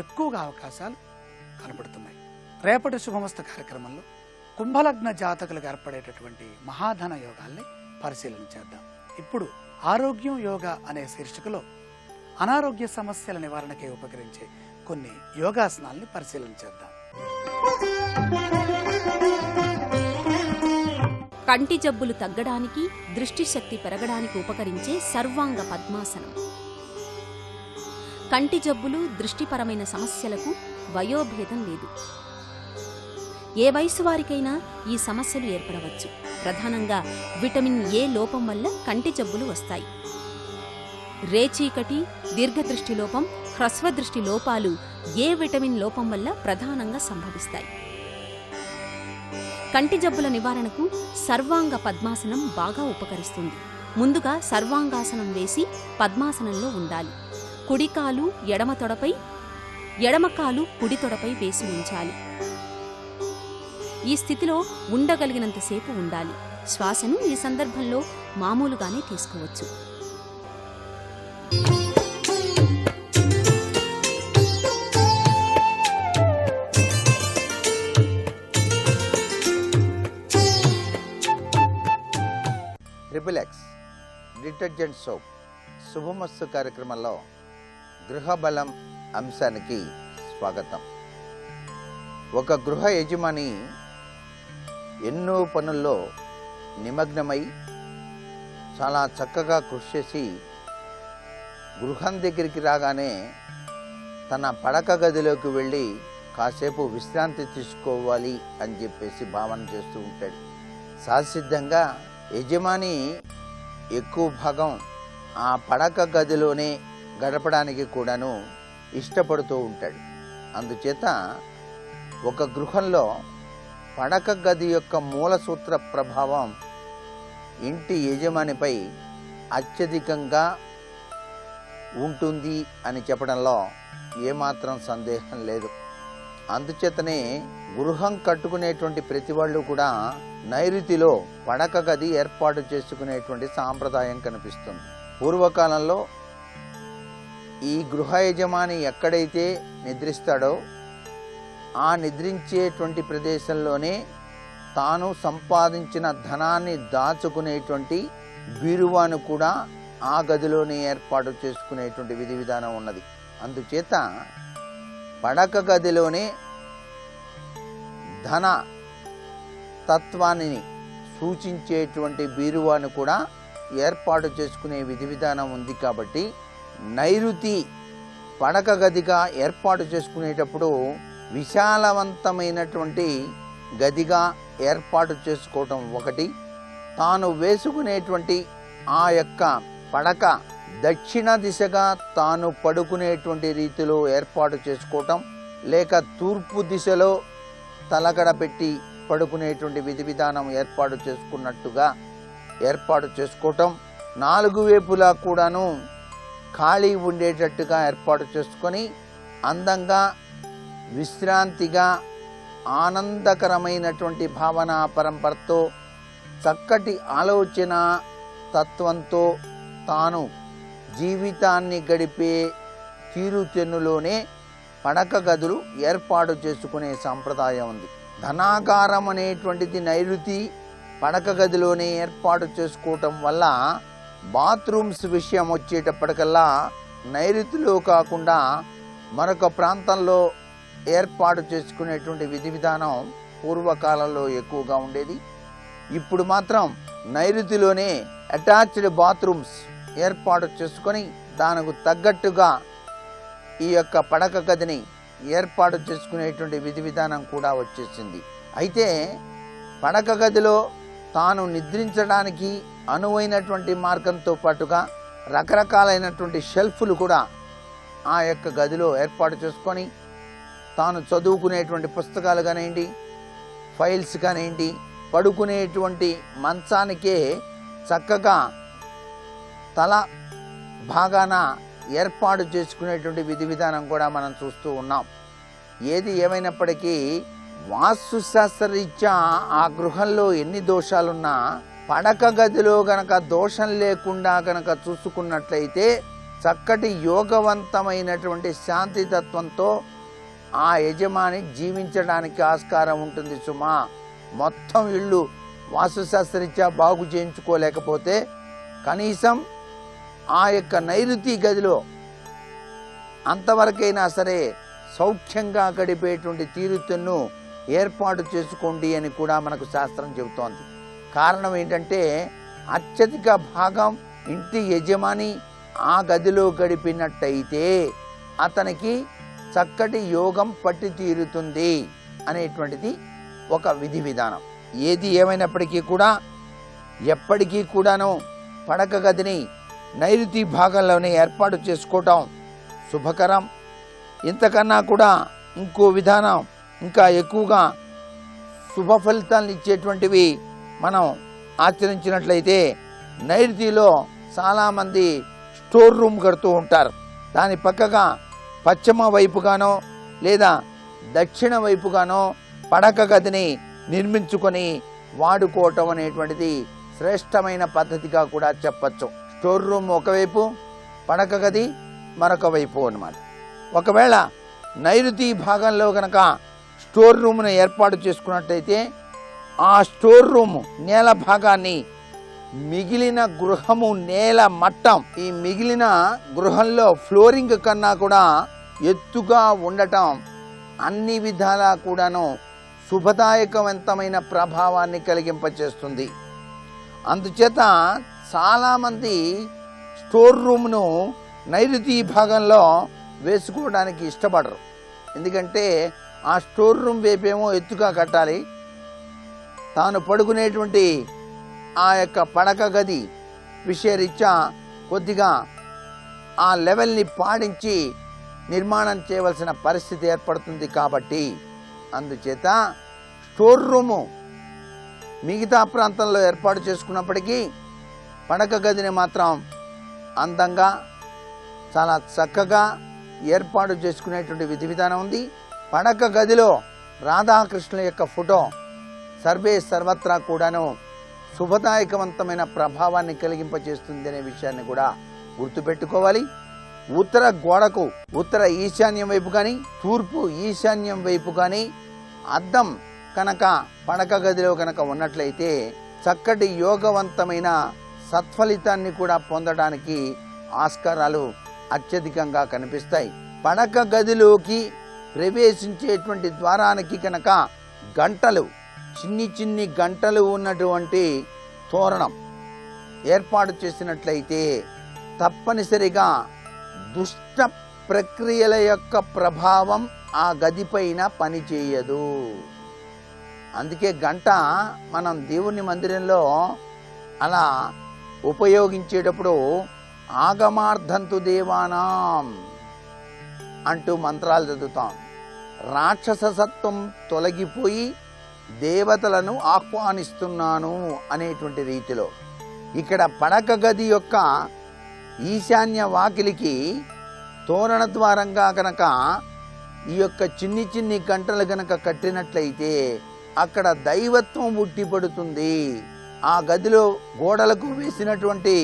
ఎక్కువగా అవకాశాలు కనపడుతున్నాయి. రేపటి శుభమస్తు కార్యక్రమంలో కుంభలగ్న జాతకులకు ఏర్పడేటటువంటి మహాధన యోగాల్ని పరిశీలన చేద్దాం. ఇప్పుడు ఆరోగ్యం యోగా అనే శీర్షికలో అనారోగ్య సమస్యల నివారణకి ఉపకరించే కొన్ని యోగాసనాల్ని పరిశీలన చేద్దాం. కంటి జబ్బులు తగ్గడానికి, దృష్టి శక్తి పెరగడానికి ఉపకరించే సర్వాంగ పద్మాసనం. కంటి జబ్బులు, దృష్టిపరమైన సమస్యలకు వయోభేదం లేదు. ఏ వయసు వారికైనా ఈ సమస్యలు ఏర్పడవచ్చు. ప్రధానంగా విటమిన్ ఏ లోపం వల్ల కంటి జబ్బులు వస్తాయి. రేచీకటి, దీర్ఘదృష్టి లోపం, హ్రస్వదృష్టి లోపాలు ఏ విటమిన్ లోపం వల్ల ప్రధానంగా సంభవిస్తాయి. కంటి జబ్బుల నివారణకు సర్వాంగ పద్మాసనం బాగా ఉపకరిస్తుంది. ముందుగా సర్వాంగాసనం వేసి పద్మాసనంలో ఉండాలి. కుడికాలు ఎడమ తొడపై, ఎడమ కాలు కుడి తొడపై వేసి ఉంచాలి. ఈ స్థితిలో ఉండగలిగినంతసేపు ఉండాలి. శ్వాసను ఈ సందర్భంలో మామూలుగానే తీసుకోవచ్చు. ట్రిపుల్ డిటర్జెంట్ సోప్ శుభమస్తు కార్యక్రమంలో గృహబలం అంశానికి స్వాగతం. ఒక గృహ యజమాని ఎన్నో పనుల్లో నిమగ్నమై చాలా చక్కగా కృషి చేసి గృహం దగ్గరికి రాగానే తన పడక గదిలోకి వెళ్ళి కాసేపు విశ్రాంతి తీసుకోవాలి అని చెప్పేసి భావన చేస్తూ ఉంటాడు. సహసిద్ధంగా యజమాని ఎక్కువ భాగం ఆ పడక గదిలోనే గడపడానికి కూడాను ఇష్టపడుతూ ఉంటాడు. అందుచేత ఒక గృహంలో పడక గది యొక్క మూల సూత్ర ప్రభావం ఇంటి యజమానిపై అత్యధికంగా ఉంటుంది అని చెప్పడంలో ఏమాత్రం సందేహం లేదు. అందుచేతనే గృహం కట్టుకునేటువంటి ప్రతి వాళ్ళు కూడా నైరుతిలో పడక గది ఏర్పాటు చేసుకునేటువంటి సాంప్రదాయం కనిపిస్తుంది. పూర్వకాలంలో ఈ గృహ యజమాని ఎక్కడైతే నిద్రిస్తాడో ఆ నిద్రించేటువంటి ప్రదేశంలోనే తాను సంపాదించిన ధనాన్ని దాచుకునేటువంటి బీరువాను కూడా ఆ గదిలోనే ఏర్పాటు చేసుకునేటువంటి విధి విధానం ఉన్నది. అందుచేత పడక గదిలోనే ధన తత్వాన్ని సూచించేటువంటి బీరువాను కూడా ఏర్పాటు చేసుకునే విధి విధానం ఉంది. కాబట్టి నైరుతి పడక గదిగా ఏర్పాటు చేసుకునేటప్పుడు విశాలవంతమైనటువంటి గదిగా ఏర్పాటు చేసుకోవటం ఒకటి, తాను వేసుకునేటువంటి ఆ యొక్క పడక దక్షిణ దిశగా తాను పడుకునేటువంటి రీతిలో ఏర్పాటు చేసుకోవటం, లేక తూర్పు దిశలో తలగడ పెట్టి పడుకునేటువంటి విధి విధానం ఏర్పాటు చేసుకున్నట్టుగా ఏర్పాటు చేసుకోవటం, 4 వైపులా కూడాను ఖాళీ ఉండేటట్టుగా ఏర్పాటు చేసుకొని అందంగా విశ్రాంతిగా ఆనందకరమైనటువంటి భావన పరంపరతో చక్కటి ఆలోచన తత్వంతో తాను జీవితాన్ని గడిపే తీరుతెన్నులోనే పడక గదులు ఏర్పాటు చేసుకునే సంప్రదాయం ఉంది. ధనాగారం అనేటువంటిది నైరుతి పడక గదిలోనే ఏర్పాటు చేసుకోవటం వల్ల బాత్రూమ్స్ విషయం వచ్చేటప్పటికల్లా నైరుతిలో కాకుండా మరొక ప్రాంతంలో ఏర్పాటు చేసుకునేటువంటి విధి విధానం పూర్వకాలంలో ఎక్కువగా ఉండేది. ఇప్పుడు మాత్రం నైరుతిలోనే అటాచ్డ్ బాత్రూమ్స్ ఏర్పాటు చేసుకొని దానికి తగ్గట్టుగా ఈ యొక్క పడక గదిని ఏర్పాటు చేసుకునేటువంటి విధి విధానం కూడా వచ్చేసింది. అయితే పడక గదిలో తాను నిద్రించడానికి అనువైనటువంటి మార్గంతో పాటుగా రకరకాలైనటువంటి షెల్ఫ్లు కూడా ఆ యొక్క గదిలో ఏర్పాటు చేసుకొని తాను చదువుకునేటువంటి పుస్తకాలు కానివ్వండి, ఫైల్స్ కానివ్వండి, పడుకునేటువంటి మంచానికే చక్కగా తల భాగాన ఏర్పాటు చేసుకునేటువంటి విధి విధానం కూడా మనం చూస్తూ ఉన్నాం. ఏది ఏమైనప్పటికీ వాస్తుశాస్త్రరీత్యా ఆ గృహంలో ఎన్ని దోషాలున్నా పడక గదిలో గనక దోషం లేకుండా గనక చూసుకున్నట్లయితే చక్కటి యోగవంతమైనటువంటి శాంతితత్వంతో ఆ యజమాని జీవించడానికి ఆస్కారం ఉంటుంది సుమా. మొత్తం ఇల్లు వాస్తుశాస్త్రరీత్యా బాగు చేయించుకోలేకపోతే కనీసం ఆ యొక్క నైరుతి గదిలో అంతవరకైనా సరే సౌఖ్యంగా గడిపేటువంటి తీరుతెన్ను ఏర్పాటు చేసుకోండి అని కూడా మనకు శాస్త్రం చెబుతోంది. కారణం ఏంటంటే అత్యధిక భాగం ఇంటి యజమాని ఆ గదిలో గడిపినట్టయితే అతనికి చక్కటి యోగం పట్టి తీరుతుంది అనేటువంటిది ఒక విధి విధానం. ఏది ఏమైనప్పటికీ కూడా ఎప్పటికీ కూడాను పడక గదిని నైరుతి భాగంలోనే ఏర్పాటు చేసుకోవటం శుభకరం. ఇంతకన్నా కూడా ఇంకో విధానం ఇంకా ఎక్కువగా శుభ ఫలితాలను ఇచ్చేటువంటివి మనం ఆచరించినట్లయితే నైరుతిలో చాలామంది స్టోర్ రూమ్ కడుతూ ఉంటారు. దాని పక్కగా పశ్చిమ వైపుగానో లేదా దక్షిణ వైపుగానో పడక గదిని నిర్మించుకొని వాడుకోవటం అనేటువంటిది శ్రేష్టమైన పద్ధతిగా కూడా చెప్పచ్చు. స్టోర్ రూమ్ ఒకవైపు, పడక గది మరొక వైపు అన్నమాట. ఒకవేళ నైరుతి భాగంలో గనక స్టోర్ రూమ్ను ఏర్పాటు చేసుకున్నట్టయితే ఆ స్టోర్ రూమ్ నేల భాగాన్ని మిగిలిన గృహము నేల మట్టం ఈ మిగిలిన గృహంలో ఫ్లోరింగ్ కన్నా కూడా ఎత్తుగా ఉండటం అన్ని విధాలా కూడాను శుభదాయకవంతమైన ప్రభావాన్ని కలిగింపచేస్తుంది. అందుచేత చాలామంది స్టోర్ రూమ్ను నైరుతి భాగంలో వేసుకోవడానికి ఇష్టపడరు. ఎందుకంటే ఆ స్టోర్ రూమ్ వైపేమో ఎత్తుగా కట్టాలి, తాను పడుకునేటువంటి ఆ యొక్క పడక గది విషయరీత్యా కొద్దిగా ఆ లెవెల్ని పాటించి నిర్మాణం చేయవలసిన పరిస్థితి ఏర్పడుతుంది. కాబట్టి అందుచేత స్టోర్ రూము మిగతా ప్రాంతంలో ఏర్పాటు చేసుకున్నప్పటికీ పడక గదిని మాత్రం అందంగా చాలా చక్కగా ఏర్పాటు చేసుకునేటువంటి విధి విధానం ఉంది. పడక గదిలో రాధాకృష్ణుల యొక్క ఫోటో సర్వత్రా కూడాను శుభదాయకవంతమైన ప్రభావాన్ని కలిగింపచేస్తుంది అనే విషయాన్ని కూడా గుర్తుపెట్టుకోవాలి. ఉత్తర గోడకు ఉత్తర ఈశాన్యం వైపు కానీ తూర్పు ఈశాన్యం వైపు కానీ అద్దం కనుక పడక గదిలో కనుక ఉన్నట్లయితే చక్కటి యోగవంతమైన సత్ఫలితాన్ని కూడా పొందడానికి ఆస్కారాలు అత్యధికంగా కనిపిస్తాయి. పడక గదిలోకి ప్రవేశించేటువంటి ద్వారానికి కనుక గంటలు చిన్ని గంటలు ఉన్నటువంటి తోరణం ఏర్పాటు చేసినట్లయితే తప్పనిసరిగా దుష్ట ప్రక్రియల యొక్క ప్రభావం ఆ గదిపైన పనిచేయదు. అందుకే గంట మనం దేవుని మందిరంలో అలా ఉపయోగించేటప్పుడు ఆగమార్థంతు దేవానాం అంటూ మంత్రాలు చదువుతాం. రాక్షసత్వం తొలగిపోయి దేవతలను ఆహ్వానిస్తున్నాను అనేటువంటి రీతిలో ఇక్కడ పడక గది యొక్క ఈశాన్య వాకిలికి తోరణ ద్వారంగా గనక ఈ యొక్క చిన్ని గంటలు గనక కట్టినట్లయితే అక్కడ దైవత్వం ఉట్టిపడుతుంది ఆ గదిలో గోడలకు వేసినటువంటి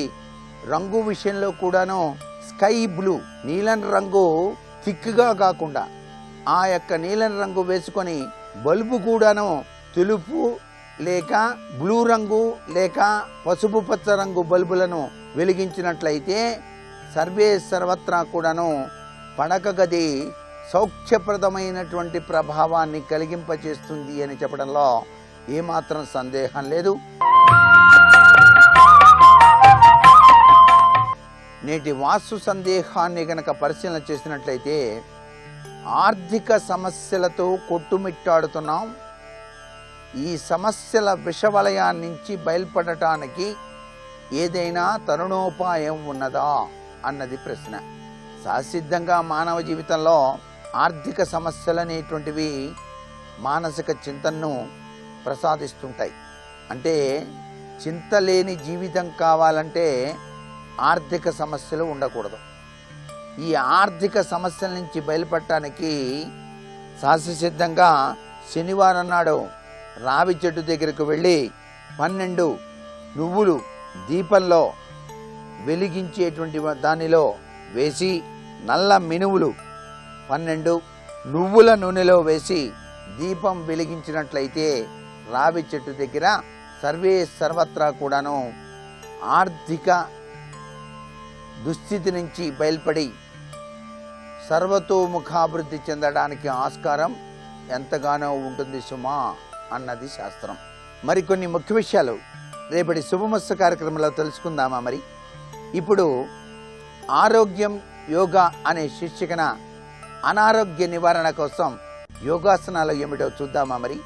రంగు విషయంలో కూడాను స్కై బ్లూ, నీలం రంగు థిక్గా కాకుండా ఆ యొక్క నీలం రంగు వేసుకొని బల్బు కూడాను తెలుపు లేక బ్లూ రంగు లేక పసుపు పచ్చ రంగు బల్బులను వెలిగించినట్లయితే సర్వే సర్వత్రా కూడాను పడక గది సౌఖ్యప్రదమైనటువంటి ప్రభావాన్ని కలిగింపచేస్తుంది అని చెప్పడంలో ఏమాత్రం సందేహం లేదు. నేటి వాస్తు సందేహాన్ని గనక పరిశీలన చేసినట్లయితే ఆర్థిక సమస్యలతో కొట్టుమిట్టాడుతున్నాం. ఈ సమస్యల విషవలయాన్ని నుంచి బయల్పడటానికి ఏదైనా తరుణోపాయం ఉన్నదా అన్నది ప్రశ్న. సహసిద్ధంగా మానవ జీవితంలో ఆర్థిక సమస్యలు అనేటువంటివి మానసిక చింతనను ప్రసాదిస్తుంటాయి. అంటే చింత లేని జీవితం కావాలంటే ఆర్థిక సమస్యలు ఉండకూడదు. ఈ ఆర్థిక సమస్యల నుంచి బయలుపడటానికి సహసిద్ధంగా శనివారం నాడు రావి చెట్టు దగ్గరకు వెళ్ళి 12 నువ్వులు దీపంలో వెలిగించేటువంటి దానిలో వేసి నల్ల మినువులు 12 నువ్వుల నూనెలో వేసి దీపం వెలిగించినట్లయితే రావి చెట్టు దగ్గర సర్వే సర్వత్రా కూడాను ఆర్థిక దుస్థితి నుంచి బయల్పడి సర్వతోముఖాభివృద్ధి చెందడానికి ఆస్కారం ఎంతగానో ఉంటుంది సుమా అన్నది శాస్త్రం. మరికొన్ని ముఖ్య విషయాలు రేపటి శుభమస్తు కార్యక్రమంలో తెలుసుకుందామా? మరి ఇప్పుడు ఆరోగ్యం యోగా అనే శీర్షికన అనారోగ్య నివారణ కోసం యోగాసనాలు ఏమిటో చూద్దామా? మరి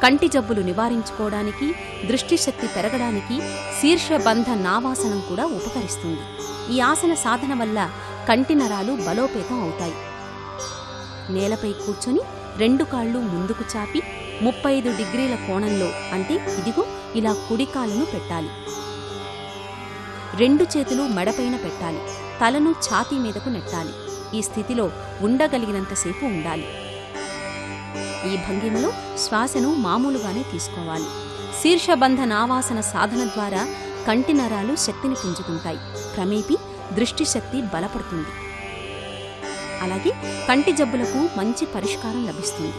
కంటి జబ్బులు నివారించుకోవడానికి, దృష్టి శక్తి పెరగడానికి శీర్షబంధ నావాసనం కూడా ఉపకరిస్తుంది. ఈ ఆసన సాధన వల్ల కంటి నరాలు బలోపేతం అవుతాయి. నేలపై కూర్చొని 2 కాళ్ళు ముందుకు చాపి 35 డిగ్రీల కోణంలో, అంటే ఇదిగో ఇలా కుడి కాలును పెట్టాలి. 2 చేతులు మెడపైన పెట్టాలి. తలను ఛాతీ మీదకు నెట్టాలి. ఈ స్థితిలో ఉండగలిగినంతసేపు ఉండాలి. ఈ భంగిమలో శ్వాసను మామూలుగానే తీసుకోవాలి. శీర్షబంధ నావాసన సాధన ద్వారా కంటి నరాలు శక్తిని పుంజుకుంటాయి. క్రమేపీ దృష్టి శక్తి బలపడుతుంది. అలాగే కంటి జబ్బులకు మంచి పరిష్కారం లభిస్తుంది.